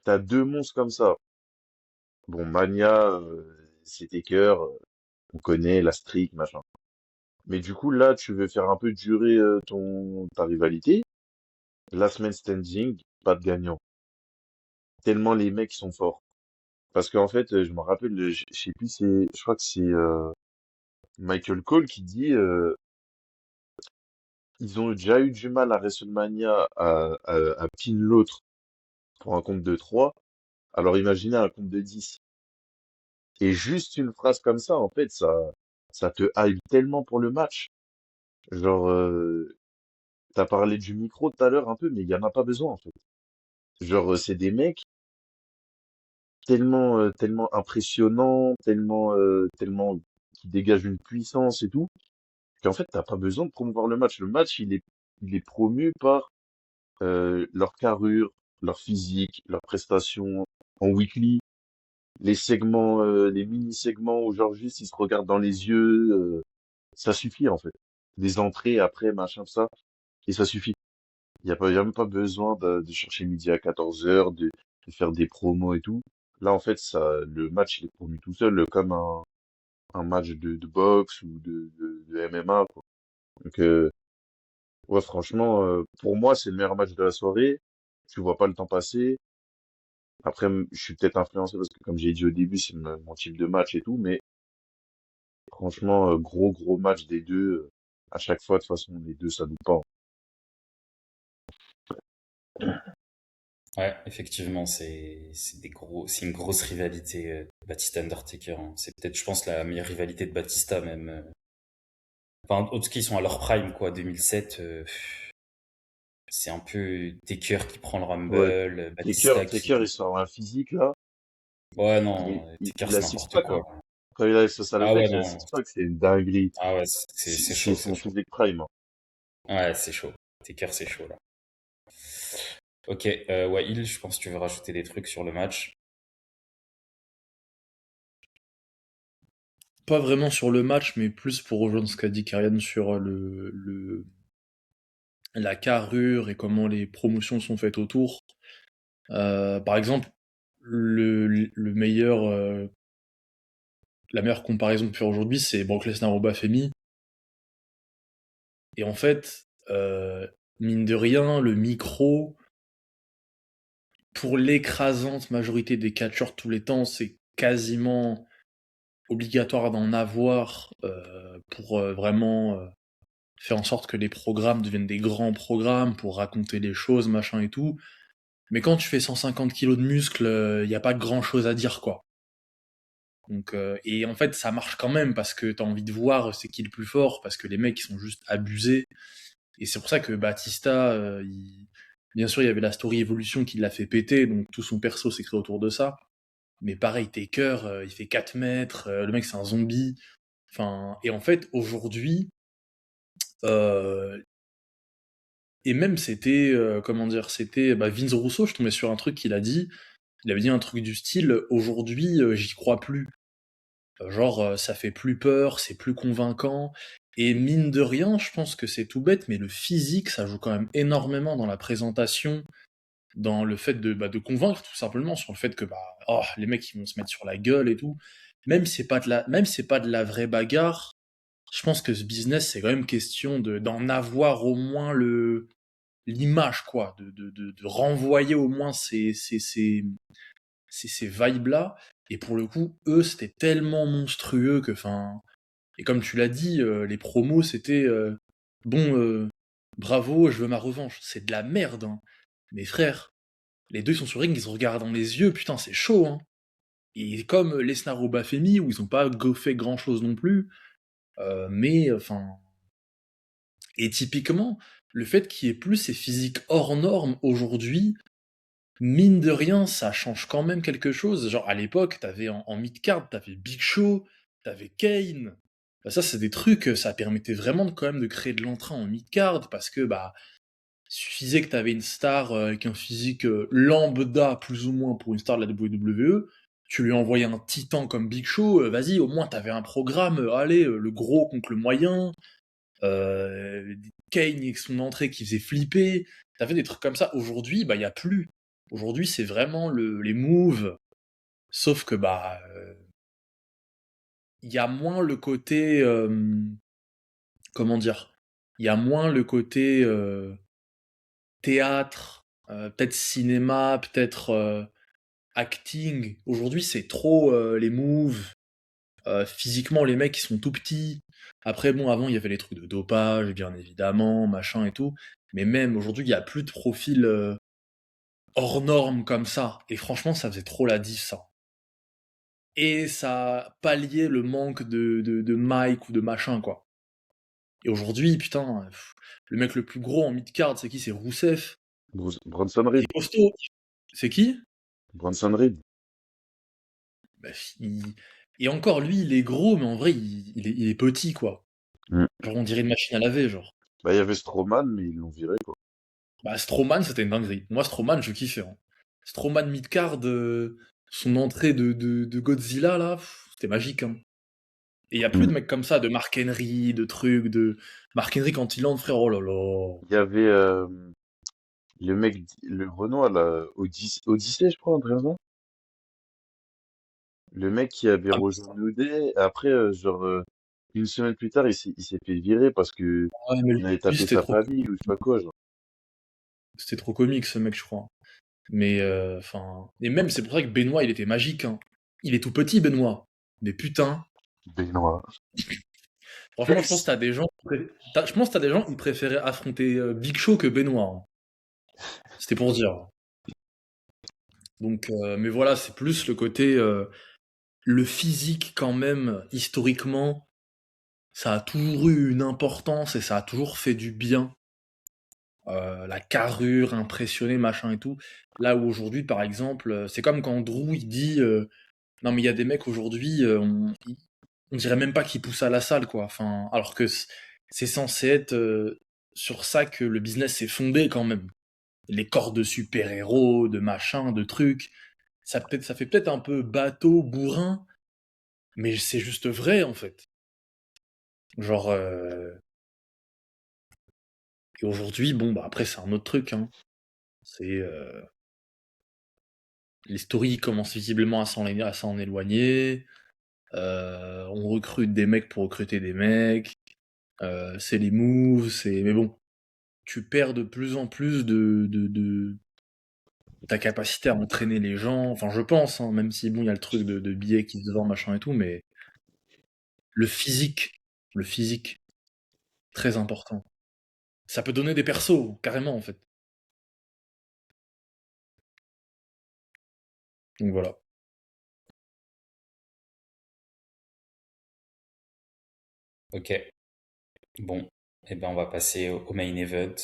t'as deux monstres comme ça. Bon, Mania, c'est Taker, on connaît la streak, machin. Mais du coup, là, tu veux faire un peu durer ta rivalité. Last man standing, pas de gagnant. Tellement les mecs sont forts. Parce qu'en fait, je me rappelle, je sais plus, je crois que c'est Michael Cole qui dit, ils ont déjà eu du mal à WrestleMania à pin l'autre pour un compte de 3. Alors imaginez un compte de 10. Et juste une phrase comme ça, en fait, ça te hype tellement pour le match. Genre, t'as parlé du micro tout à l'heure un peu, mais il y en a pas besoin, en fait. Genre, c'est des mecs tellement impressionnants, tellement qui dégagent une puissance et tout, qu'en fait, t'as pas besoin de promouvoir le match. Le match, il est promu par leur carrure, leur physique, leurs prestations en weekly, les segments, les mini-segments où genre juste ils se regardent dans les yeux, ça suffit en fait. Des entrées après, machin, tout ça, et ça suffit. Il y a même pas besoin de chercher midi à 14h, de faire des promos et tout. Là, en fait, le match, il est promu tout seul, comme un match de boxe ou de MMA, quoi. Donc, ouais, franchement, pour moi, c'est le meilleur match de la soirée. Tu vois pas le temps passer. Après, je suis peut-être influencé parce que, comme j'ai dit au début, c'est mon type de match et tout, mais franchement, gros match des deux. À chaque fois, de toute façon, les deux, ça nous pas. Ouais, effectivement, c'est une grosse rivalité Batista Undertaker, hein. C'est peut-être, je pense, la meilleure rivalité de Batista même. Enfin, en tout cas, ils sont à leur prime quoi. 2007, c'est un peu Taker qui prend le Rumble, Ouais. Taker, Batista Taker, il qui. sort un physique, là. Ouais, Il, non, il, Taker il a c'est six n'importe pack, quoi. hein. Quand il a sa Ah ouais, salopette, il a non. six pack, c'est une dinguerie. Ah ouais, C'est c'est c'est chaud, c'est son chaud. physique prime, hein. Ouais, c'est chaud. Taker c'est chaud là. Ok, Wael, je pense que tu veux rajouter des trucs sur le match. Pas vraiment sur le match, mais plus pour rejoindre ce qu'a dit Karian sur la carrure et comment les promotions sont faites autour. Par exemple, le meilleur, la meilleure comparaison de faire aujourd'hui, c'est Brock Lesnar au Bafemi. Et en fait, mine de rien, le micro, pour l'écrasante majorité des catcheurs de tous les temps, c'est quasiment obligatoire d'en avoir pour vraiment faire en sorte que les programmes deviennent des grands programmes pour raconter les choses, machin et tout. Mais quand tu fais 150 kilos de muscles, il n'y a pas grand chose à dire, quoi. Donc, et en fait, ça marche quand même parce que t'as envie de voir c'est qui le plus fort, parce que les mecs ils sont juste abusés. Et c'est pour ça que Batista, bien sûr, il y avait la story Evolution qui l'a fait péter, donc tout son perso s'est créé autour de ça. Mais pareil, Taker, il fait 4 mètres, le mec c'est un zombie. Enfin, et en fait, aujourd'hui, euh, et même c'était, comment dire, c'était Vince Russo, je tombais sur un truc qu'il a dit. Il avait dit un truc du style, aujourd'hui, j'y crois plus. Genre, ça fait plus peur, c'est plus convaincant. Et mine de rien, je pense que c'est tout bête, mais le physique, ça joue quand même énormément dans la présentation, dans le fait de convaincre tout simplement, sur le fait que oh, les mecs ils vont se mettre sur la gueule et tout. Même si c'est pas de la vraie bagarre, je pense que ce business, c'est quand même question d'en avoir au moins l'image, quoi, de renvoyer au moins ces vibes-là. Et pour le coup, eux, c'était tellement monstrueux que, enfin, et comme tu l'as dit, les promos, c'était bon, bravo, je veux ma revanche. C'est de la merde, hein. Mes frères, les deux ils sont sur ring, ils se regardent dans les yeux, putain, c'est chaud, hein. Et comme Lesnar au Bafemi, où ils ont pas fait grand chose non plus, mais enfin. Et typiquement, le fait qu'il y ait plus ces physiques hors normes aujourd'hui, mine de rien, ça change quand même quelque chose. Genre, à l'époque, t'avais en mid-card, t'avais Big Show, t'avais Kane. Bah, ça, c'est des trucs, ça permettait vraiment quand même de créer de l'entrain en mid-card parce que, bah, suffisait que t'avais une star avec un physique lambda, plus ou moins, pour une star de la WWE. Tu lui envoyais un titan comme Big Show, vas-y, au moins t'avais un programme, allez, le gros contre le moyen, euh, Kane avec son entrée qui faisait flipper. T'avais des trucs comme ça. Aujourd'hui, bah, il y a plus. Aujourd'hui, c'est vraiment les moves. Sauf que, bah, il y a moins le côté, comment dire, il y a moins le côté théâtre, peut-être cinéma, peut-être acting. Aujourd'hui, c'est trop les moves. Physiquement, les mecs, ils sont tout petits. Après, bon, avant, il y avait les trucs de dopage, bien évidemment, machin et tout. Mais même aujourd'hui, il n'y a plus de profil hors norme comme ça. Et franchement, ça faisait trop la diff, ça. Et ça palliait le manque de Mike ou de machin, quoi. Et aujourd'hui, putain, le mec le plus gros en mid-card, c'est qui? C'est Rousseff. Bronson Il Reed. est costaud. C'est qui? Bronson Reed. Bah, et encore, lui, il est gros, mais en vrai, il est petit, quoi. Mm. Genre, on dirait une machine à laver, genre. Bah, il y avait Strowman, mais ils l'ont viré, quoi. Bah, Strowman, c'était une dinguerie. Moi, Strowman, je kiffais, hein. Strowman mid-card, son entrée de Godzilla, là, c'était magique, hein. Et il y a plus Mm. de mecs comme ça, de Mark Henry, de trucs, de... Mark Henry, quand il entre, frère, oh là là. Il y avait le mec, le Renoir, là, Odyssey, je crois, un truc comme ça. Le mec qui avait Ah, rejoint New Day, après, une semaine plus tard, il s'est fait virer parce que ouais, mais on avait lui, tapé sa famille ou je sais pas quoi, genre. c'était trop comique, ce mec, je crois. Mais, enfin... Et même, c'est pour ça que Benoît, il était magique, hein. Il est tout petit, Benoît. Mais putain, Benoît. franchement, je pense que t'as des gens... je pense que t'as des gens qui préféraient affronter Big Show que Benoît, hein. C'était pour dire. Donc, mais voilà, c'est plus le côté... le physique, quand même, historiquement, ça a toujours eu une importance et ça a toujours fait du bien. La carrure, impressionner, machin et tout. Là où aujourd'hui, par exemple, c'est comme quand Drew, il dit... non, mais il y a des mecs aujourd'hui, on dirait même pas qu'ils poussent à la salle, quoi. Enfin, alors que c'est censé être sur ça que le business s'est fondé quand même. Les corps de super-héros, de machin, de trucs. Ça fait peut-être un peu bateau, bourrin, mais c'est juste vrai en fait. Genre, et aujourd'hui, bon, bah après c'est un autre truc, hein. C'est les stories commencent visiblement à s'en éloigner. On recrute des mecs pour recruter des mecs. C'est les moves, c'est. Mais bon, tu perds de plus en plus de ta capacité à entraîner les gens. Enfin, je pense, hein, même si bon, il y a le truc de billets qui se vendent, machin et tout, mais le physique, le physique, très important. Ça peut donner des persos, carrément, en fait. Donc voilà. Ok, bon, eh ben on va passer au main event.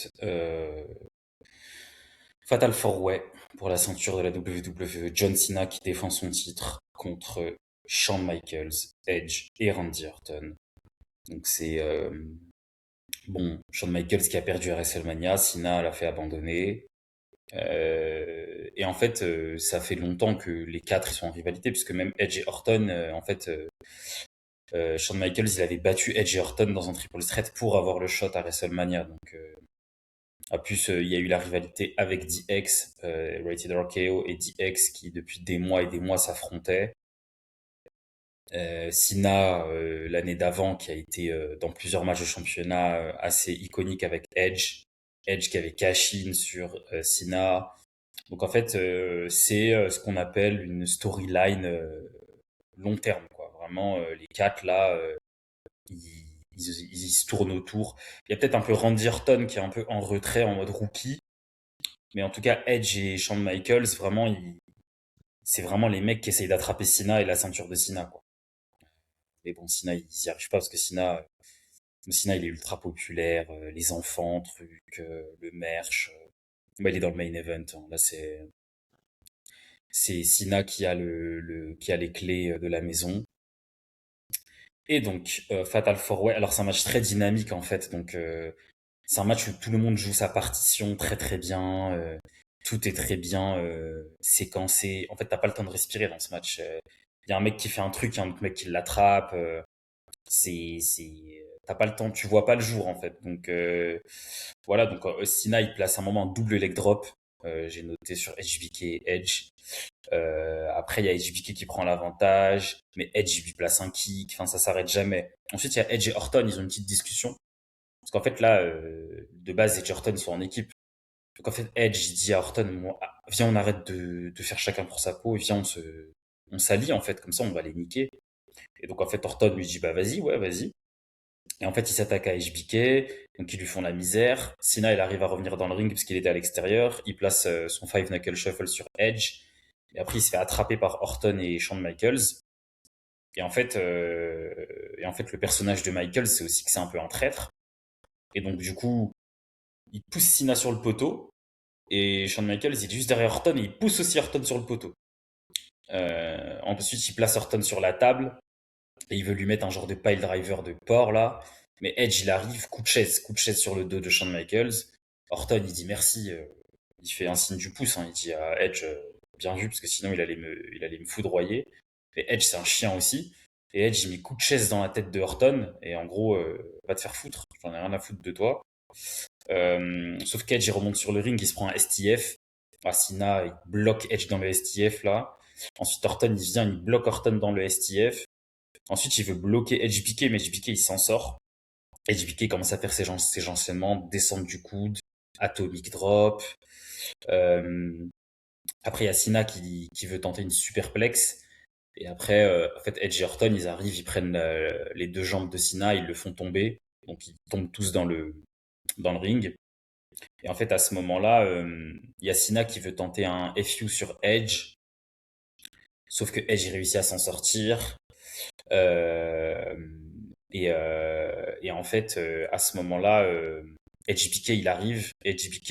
Fatal 4-Way pour la ceinture de la WWE. John Cena qui défend son titre contre Shawn Michaels, Edge et Randy Orton. Donc c'est bon, Shawn Michaels qui a perdu à WrestleMania, Cena l'a fait abandonner. Et en fait, ça fait longtemps que les quatre ils sont en rivalité, puisque même Edge et Orton, en fait, Shawn Michaels, il avait battu Edge et Orton dans un triple threat pour avoir le shot à WrestleMania. Donc, en plus, il y a eu la rivalité avec DX, Rated RKO et DX qui depuis des mois et des mois s'affrontaient. Cena, l'année d'avant, qui a été dans plusieurs matchs de championnat assez iconique avec Edge. Edge qui avait cash-in sur Cena. Donc en fait, c'est ce qu'on appelle une storyline long terme, quoi. Vraiment, les quatre là, ils se tournent autour. Il y a peut-être un peu Randy Orton qui est un peu en retrait, en mode rookie. Mais en tout cas, Edge et Shawn Michaels, vraiment, c'est vraiment les mecs qui essayent d'attraper Cena et la ceinture de Cena, quoi. Mais bon, Cena, il s'y arrive pas parce que Cena, il est ultra populaire, les enfants, trucs, le merch. Bah, il est dans le main event, hein. Là, c'est C'est Cena qui a qui a les clés de la maison. Et donc, Fatal 4-Way, alors c'est un match très dynamique en fait, donc c'est un match où tout le monde joue sa partition très très bien, tout est très bien séquencé. En fait, t'as pas le temps de respirer dans ce match. Il y a un mec qui fait un truc, il y a un autre mec qui l'attrape. T'as pas le temps, tu vois pas le jour en fait. Donc voilà, donc Cena il place un moment un double leg drop. J'ai noté sur HBK Edge. Après, il y a HBK qui prend l'avantage, mais Edge il lui place un kick. Enfin, ça s'arrête jamais. Ensuite, il y a Edge et Orton, ils ont une petite discussion. Parce qu'en fait, là, de base, Edge et Orton sont en équipe. Donc en fait, Edge il dit à Orton, viens, on arrête de faire chacun pour sa peau, et viens, on s'allie en fait, comme ça, on va les niquer. Et donc en fait, Orton lui dit, bah vas-y, ouais, vas-y. Et en fait, il s'attaque à HBK, donc ils lui font la misère. Cena, il arrive à revenir dans le ring parce qu'il était à l'extérieur. Il place son Five Knuckle Shuffle sur Edge. Et après, il se fait attraper par Orton et Shawn Michaels. Et en fait, le personnage de Michaels, c'est aussi que c'est un peu un traître. Et donc, du coup, il pousse Cena sur le poteau. Et Shawn Michaels, il est juste derrière Orton et il pousse aussi Orton sur le poteau. Ensuite, il place Orton sur la table. Et il veut lui mettre un genre de pile driver de porc là. Mais Edge, il arrive, coup de chaise sur le dos de Shawn Michaels. Orton, il dit merci. Il fait un signe du pouce. Hein. Il dit à Edge, bien vu, parce que sinon il allait me foudroyer. Et Edge, c'est un chien aussi. Et Edge, il met coup de chaise dans la tête de Orton. Et en gros, va te faire foutre. J'en ai rien à foutre de toi. Sauf qu'Edge, il remonte sur le ring, il se prend un STF. Cena, il bloque Edge dans le STF là. Ensuite, Orton, il vient, il bloque Orton dans le STF. Ensuite, il veut bloquer HBK, mais HBK, il s'en sort. HBK commence à faire ses enchaînements, descendre du coude, atomic drop. Euh, Après, il y a Cena qui veut tenter une superplex. Et après, en fait, Edge et Orton, ils arrivent, ils prennent les deux jambes de Cena, ils le font tomber. Donc, ils tombent tous dans le ring. Et en fait, à ce moment-là, il y a Cena qui veut tenter un FU sur Edge. Sauf que Edge, il réussit à s'en sortir. Euh, et en fait, à ce moment-là, HBK il arrive, HBK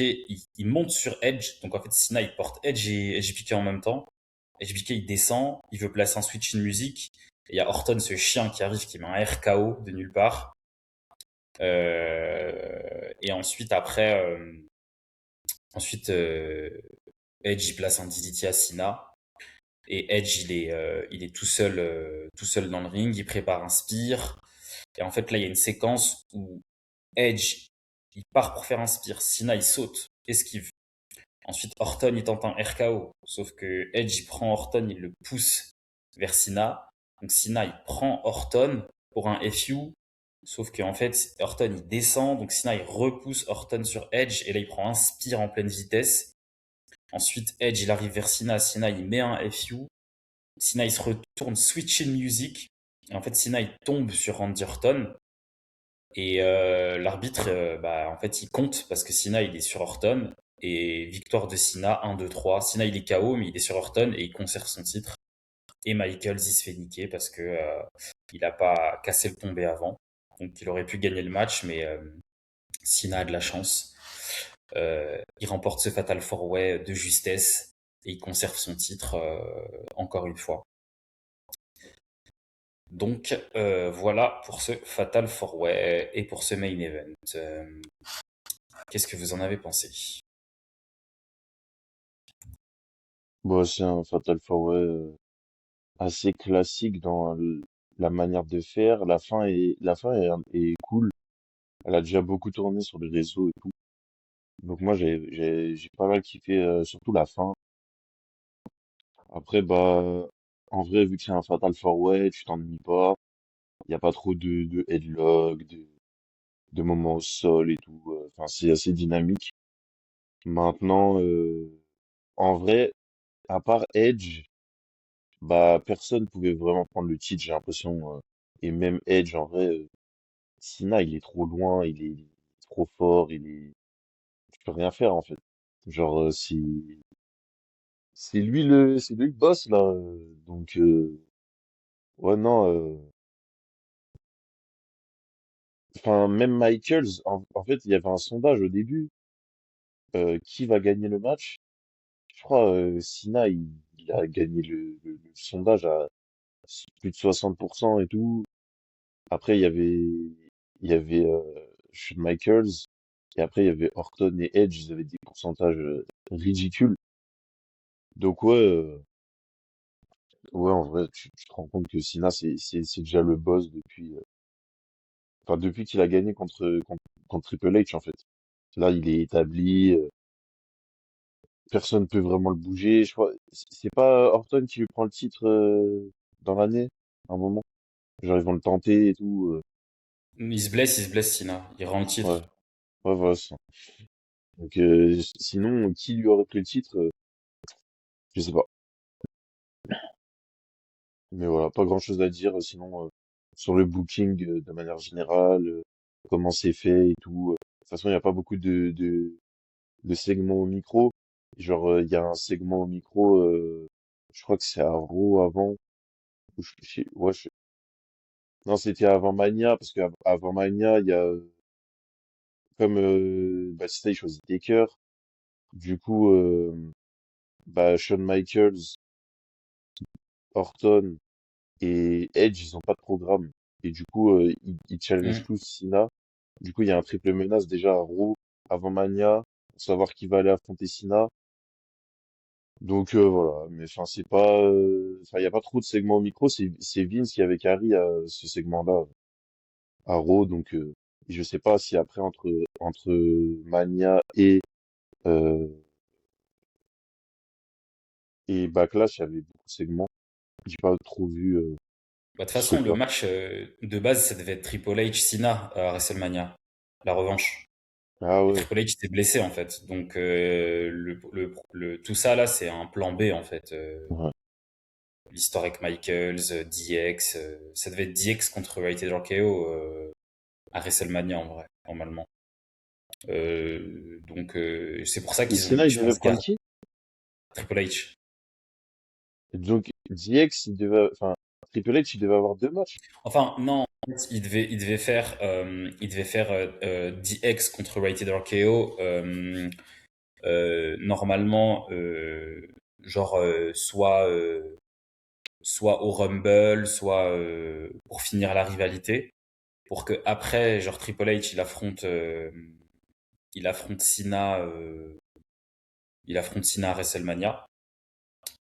il monte sur Edge, donc en fait Cena il porte Edge et HBK en même temps. HBK il descend, il veut placer un switch in music. Et il y a Orton, ce chien qui arrive, qui met un RKO de nulle part. Et ensuite après, ensuite Edge il place un DDT à Cena. Et Edge il est tout seul dans le ring, il prépare un spear. Et en fait, là, il y a une séquence où Edge, il part pour faire un spear. Cena, il saute, esquive. Ensuite, Orton, il tente un RKO. Sauf que Edge, il prend Orton, il le pousse vers Cena. Donc Cena, il prend Orton pour un FU. Sauf qu'en fait, Orton, il descend. Donc Cena, il repousse Orton sur Edge. Et là, il prend un spear en pleine vitesse. Ensuite, Edge, il arrive vers Cena. Cena, il met un FU. Cena, il se retourne, switch in music. Et en fait, Cena, il tombe sur Randy Orton. Et l'arbitre, en fait, il compte parce que Cena, il est sur Orton. Et victoire de Cena, 1-2-3. Cena, il est KO, mais il est sur Orton et il conserve son titre. Et Michaels, il se fait niquer parce que il a pas cassé le tombé avant. Donc, il aurait pu gagner le match, mais Cena a de la chance. Il remporte ce Fatal 4-Way de justesse et il conserve son titre encore une fois. Donc voilà pour ce Fatal 4-Way et pour ce main event. Qu'est-ce que vous en avez pensé? Bon, c'est un Fatal 4-Way assez classique dans la manière de faire. La fin est cool. Elle a déjà beaucoup tourné sur les réseaux et tout. Donc moi, j'ai pas mal kiffé, surtout la fin. Après, bah, en vrai, vu que c'est un Fatal 4-Way, tu t'ennuies pas. Il y a pas trop de headlock, de moments au sol et tout. Enfin, c'est assez dynamique. Maintenant, en vrai, à part Edge, bah, personne pouvait vraiment prendre le titre, j'ai l'impression. Et même Edge, en vrai, Cena, il est trop loin, il est trop fort, tu peux rien faire, en fait. Genre, c'est lui le boss, là. Donc, ouais, non, enfin, même Michaels, en fait, il y avait un sondage au début, qui va gagner le match? Je crois, Cena, il a gagné le sondage à plus de 60% et tout. Après, il y avait Shawn Michaels. Et après, il y avait Orton et Edge. Ils avaient des pourcentages ridicules. Donc ouais, en vrai, tu te rends compte que Cena, c'est déjà le boss depuis, enfin, depuis qu'il a gagné contre Triple H, en fait. Là, il est établi. Personne peut vraiment le bouger. Je crois, c'est pas Orton qui lui prend le titre dans l'année, à un moment. Genre, ils vont le tenter et tout. Il se blesse Sina, il rend le Ouais, titre. ouais, voilà. C'est ça. Donc, sinon, qui lui aurait pris le titre, je sais pas. Mais voilà, pas grand-chose à dire. Sinon, sur le booking de manière générale, comment c'est fait et tout. De toute façon, il n'y a pas beaucoup de segments au micro. Genre, il y a un segment au micro, je crois que c'est à Raw avant. Ou ouais, non, c'était avant Mania, parce qu'avant Mania, il y a, comme Batista, il choisit Taker. Du coup, bah, Shawn Michaels, Orton et Edge, ils ont pas de programme. Et du coup, ils challengent Hmm. tous Cena. Du coup, il y a un triple menace déjà à Raw, avant Mania, pour savoir qui va aller affronter Cena. Donc voilà, mais enfin c'est pas, enfin il y a pas trop de segments au micro, c'est Vince qui avait carry ce segment-là à Raw, donc je sais pas si après entre Mania euh, et Backlash il y avait beaucoup de segments, j'ai pas trop vu Bah, de toute ce façon, le truc-là. match de base, ça devait être Triple H Cena à WrestleMania, la revanche. Ah Et ouais, Triple H s'est blessé en fait. Donc tout ça là, c'est un plan B en fait. ouais. L'histoire avec Michaels, DX, ça devait être DX contre Rated RKO à WrestleMania en vrai, normalement. Donc c'est pour ça Et qu'ils ont, Cena il je devait pense, prendre gardé qui? Triple H. Et donc DX il devait, enfin Triple H il devait avoir deux matchs. Enfin non, en fait, il devait faire DX contre Rated RKO. Normalement, genre soit au Rumble, soit pour finir la rivalité, pour que après, genre Triple H, il affronte Cena, il affronte Cena à WrestleMania.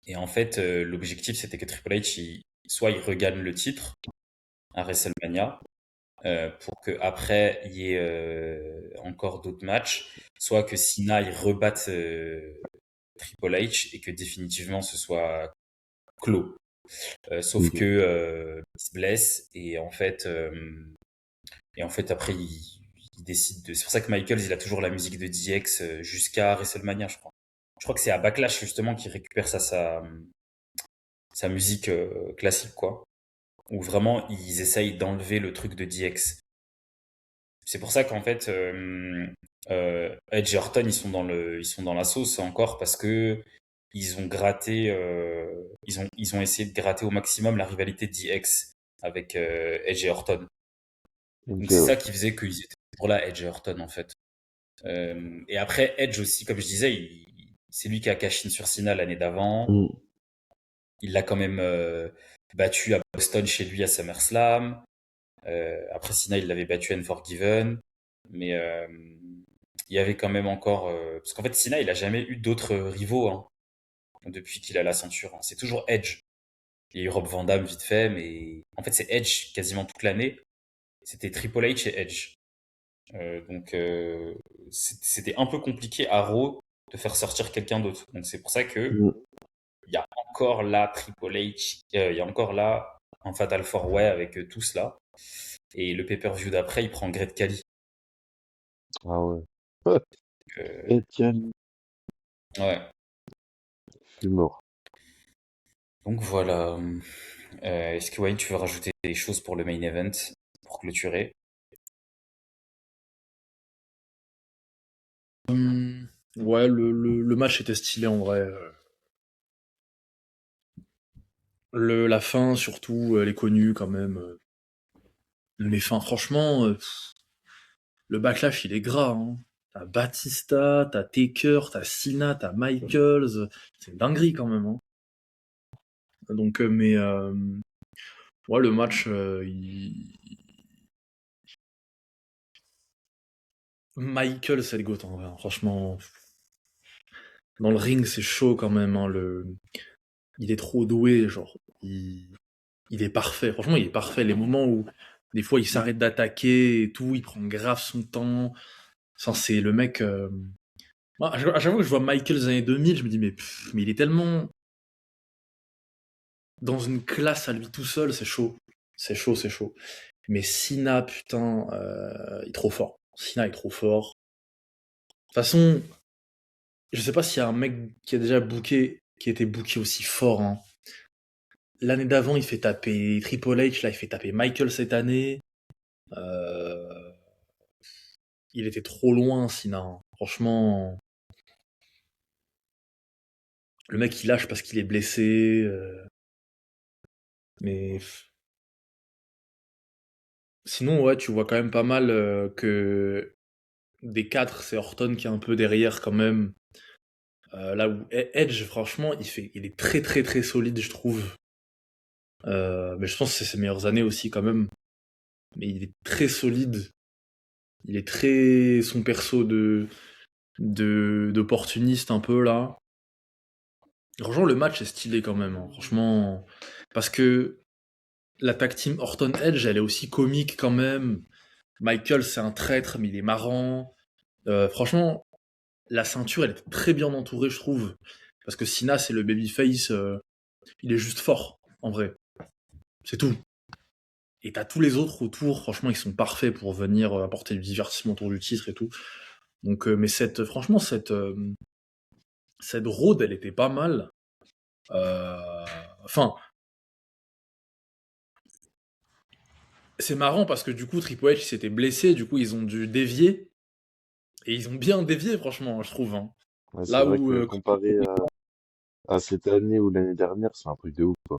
Et en fait, l'objectif c'était que Triple H, soit il regagne le titre à WrestleMania, pour que après il y ait encore d'autres matchs, soit que Cena il rebatte Triple H et que définitivement ce soit clos. Sauf que Ok. il se blesse et en fait après il décide de. C'est pour ça que Michaels il a toujours la musique de DX jusqu'à WrestleMania, je crois. Je crois que c'est à Backlash justement qu'il récupère sa musique classique quoi. Où vraiment ils essayent d'enlever le truc de DX. C'est pour ça qu'en fait Edge et Orton ils sont dans la sauce encore parce que ils ont gratté ils ont essayé de gratter au maximum la rivalité DX avec Edge et Orton. Ok, Donc c'est ouais. ça qui faisait qu'ils étaient pour là Edge et Orton en fait. Et après Edge aussi comme je disais c'est lui qui a cash in sur Cena l'année d'avant. Mm. Il l'a quand même battu à Boston chez lui à SummerSlam. Après Cena, il l'avait battu à Unforgiven, mais il y avait quand même encore parce qu'en fait Cena, il a jamais eu d'autres rivaux hein, depuis qu'il a la ceinture. Hein. C'est toujours Edge. Il y a eu Rob Van Dam vite fait, mais en fait c'est Edge quasiment toute l'année. C'était Triple H et Edge. Donc c'était un peu compliqué à Raw de faire sortir quelqu'un d'autre. Donc c'est pour ça que Mm. il y a encore là Triple H, il y a encore là un Fatal 4-Way avec tous là. Et le pay-per-view d'après, il prend Great Khali. Ah ouais. Euh, Etienne, ouais. je suis mort. Donc voilà. Est-ce que Wayne, tu veux rajouter des choses pour le main event pour clôturer? Ouais, le match était stylé en vrai. La fin, surtout, elle est connue quand même. Mais fin, franchement, le backlash, il est gras. Hein. T'as Batista, t'as Taker, t'as Cena, t'as Michaels. C'est une dinguerie quand même. Hein. Donc, mais ouais, le match, Michael, c'est le GOAT en vrai, hein. Franchement, dans le ring, c'est chaud quand même, hein. Il est trop doué, genre. Il est parfait. Franchement, il est parfait. Les moments où, des fois, il s'arrête d'attaquer et tout, il prend grave son temps. Ça, c'est le mec. Moi, à chaque fois que je vois Michael des années 2000, je me dis, mais il est tellement dans une classe à lui tout seul, c'est chaud. C'est chaud, c'est chaud. Mais Cena, putain, il est trop fort. Cena est trop fort. De toute façon, je sais pas s'il y a un mec qui a déjà booké, qui a été booké aussi fort, hein. L'année d'avant, il fait taper Triple H, là, il fait taper Michael cette année. Euh, il était trop loin, Cena, hein. Franchement, le mec, il lâche parce qu'il est blessé. Mais sinon, ouais, tu vois quand même pas mal que des quatre, c'est Orton qui est un peu derrière quand même. Là où Edge, franchement, il est très très très solide, je trouve. Mais je pense que c'est ses meilleures années aussi quand même. Mais il est très solide. Il est très son perso d'opportuniste un peu là. Franchement, le match est stylé quand même, hein. Franchement, parce que la tag team Orton Edge, elle est aussi comique quand même. Michael, c'est un traître, mais il est marrant. Franchement, la ceinture, elle est très bien entourée, je trouve. Parce que Cena, c'est le babyface, il est juste fort, en vrai. C'est tout. Et t'as tous les autres autour, franchement, ils sont parfaits pour venir apporter du divertissement autour du titre et tout. Donc, mais franchement, cette road, elle était pas mal. Enfin, c'est marrant parce que du coup, Triple H s'était blessé, du coup, ils ont dû dévier. Et ils ont bien dévié, franchement, je trouve, hein. Ouais, c'est Là vrai où, que comparé à cette année ou l'année dernière, c'est un truc de ouf, quoi.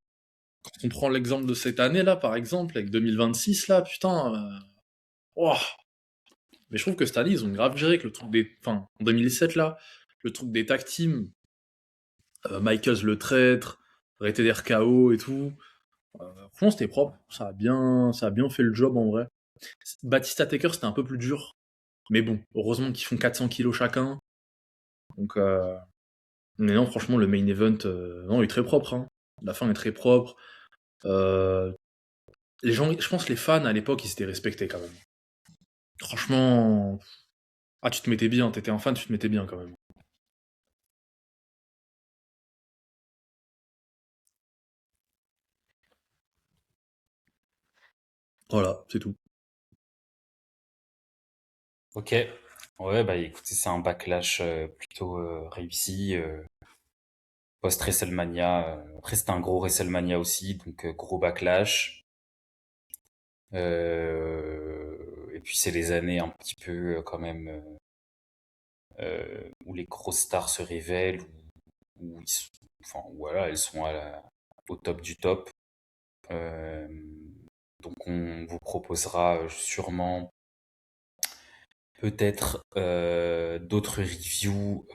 quand on prend l'exemple de cette année-là, par exemple, avec 2026, là, putain, ouah. Mais je trouve que cette année, ils ont grave géré que le truc des. Enfin, en 2007, là, le truc des tag teams, Michaels le traître, arrêter des RKO et tout. Franchement, c'était propre. Ça a bien fait le job en vrai. Batista Taker, c'était un peu plus dur. Mais bon, heureusement qu'ils font 400 kilos chacun. Donc, mais non, franchement, le main event, non, il est très propre, hein. La fin est très propre. Euh, les gens, je pense que les fans à l'époque, ils s'étaient respectés quand même. Franchement, ah, tu te mettais bien, t'étais un fan, tu te mettais bien quand même. Voilà, c'est tout. Ok. Ouais, bah écoutez, c'est un backlash plutôt réussi. Post-WrestleMania. Après, c'était un gros WrestleMania aussi, donc gros backlash. Et puis, c'est les années un petit peu quand même où les grosses stars se révèlent, où enfin, voilà, elles sont au top du top. Euh, donc, on vous proposera sûrement peut-être d'autres reviews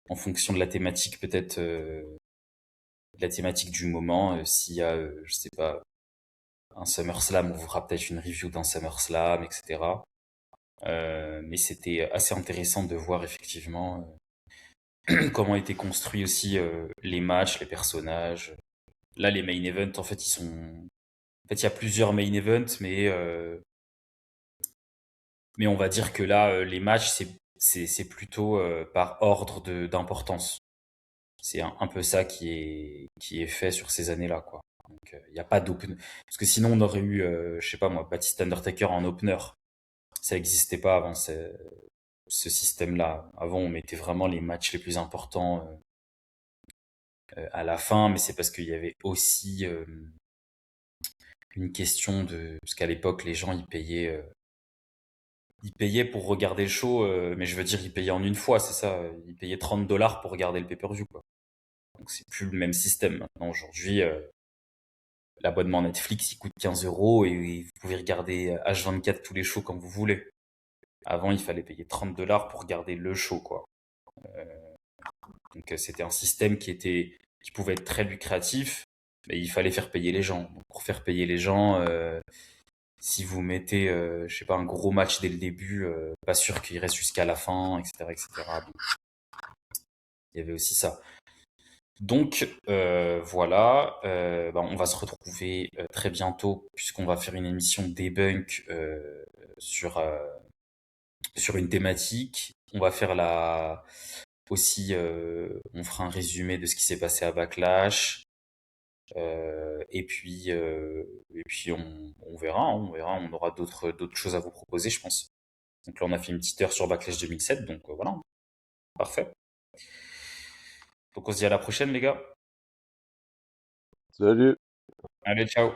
en fonction de la thématique, peut-être de la thématique du moment. S'il y a, je sais pas, un SummerSlam, on vous fera peut-être une review d'un SummerSlam, etc. Mais c'était assez intéressant de voir effectivement comment étaient construits aussi les matchs, les personnages. Là, les main events, en fait, ils sont. En fait, il y a plusieurs main events, mais on va dire que là, les matchs, c'est plutôt par ordre d'importance. C'est un peu ça qui est fait sur ces années-là, quoi. Donc, il n'y a pas d'opener. Parce que sinon, on aurait eu, je sais pas moi, Batista Undertaker en opener. Ça n'existait pas avant ce système-là. Avant, on mettait vraiment les matchs les plus importants à la fin, mais c'est parce qu'il y avait aussi une question de. Parce qu'à l'époque, les gens, ils payaient pour regarder le show, mais je veux dire, ils payaient en une fois, c'est ça. Ils payaient $30 pour regarder le pay-per-view, quoi. Donc, c'est plus le même système maintenant. Aujourd'hui, l'abonnement Netflix, il coûte 15 € et vous pouvez regarder H24 tous les shows quand vous voulez. Avant, il fallait payer $30 pour regarder le show, quoi. Donc, c'était un système qui pouvait être très lucratif, mais il fallait faire payer les gens. Donc, pour faire payer les gens, si vous mettez, je sais pas, un gros match dès le début, pas sûr qu'il reste jusqu'à la fin, etc., etc. Donc, il y avait aussi ça. Donc voilà, bah, on va se retrouver très bientôt puisqu'on va faire une émission debunk sur sur une thématique. On va faire aussi, on fera un résumé de ce qui s'est passé à Backlash. Et puis on verra, hein, on verra, on aura d'autres choses à vous proposer, je pense. Donc là, on a fait une petite heure sur Backlash 2007, donc voilà, parfait. Donc on se dit à la prochaine, les gars. Salut! Allez, ciao.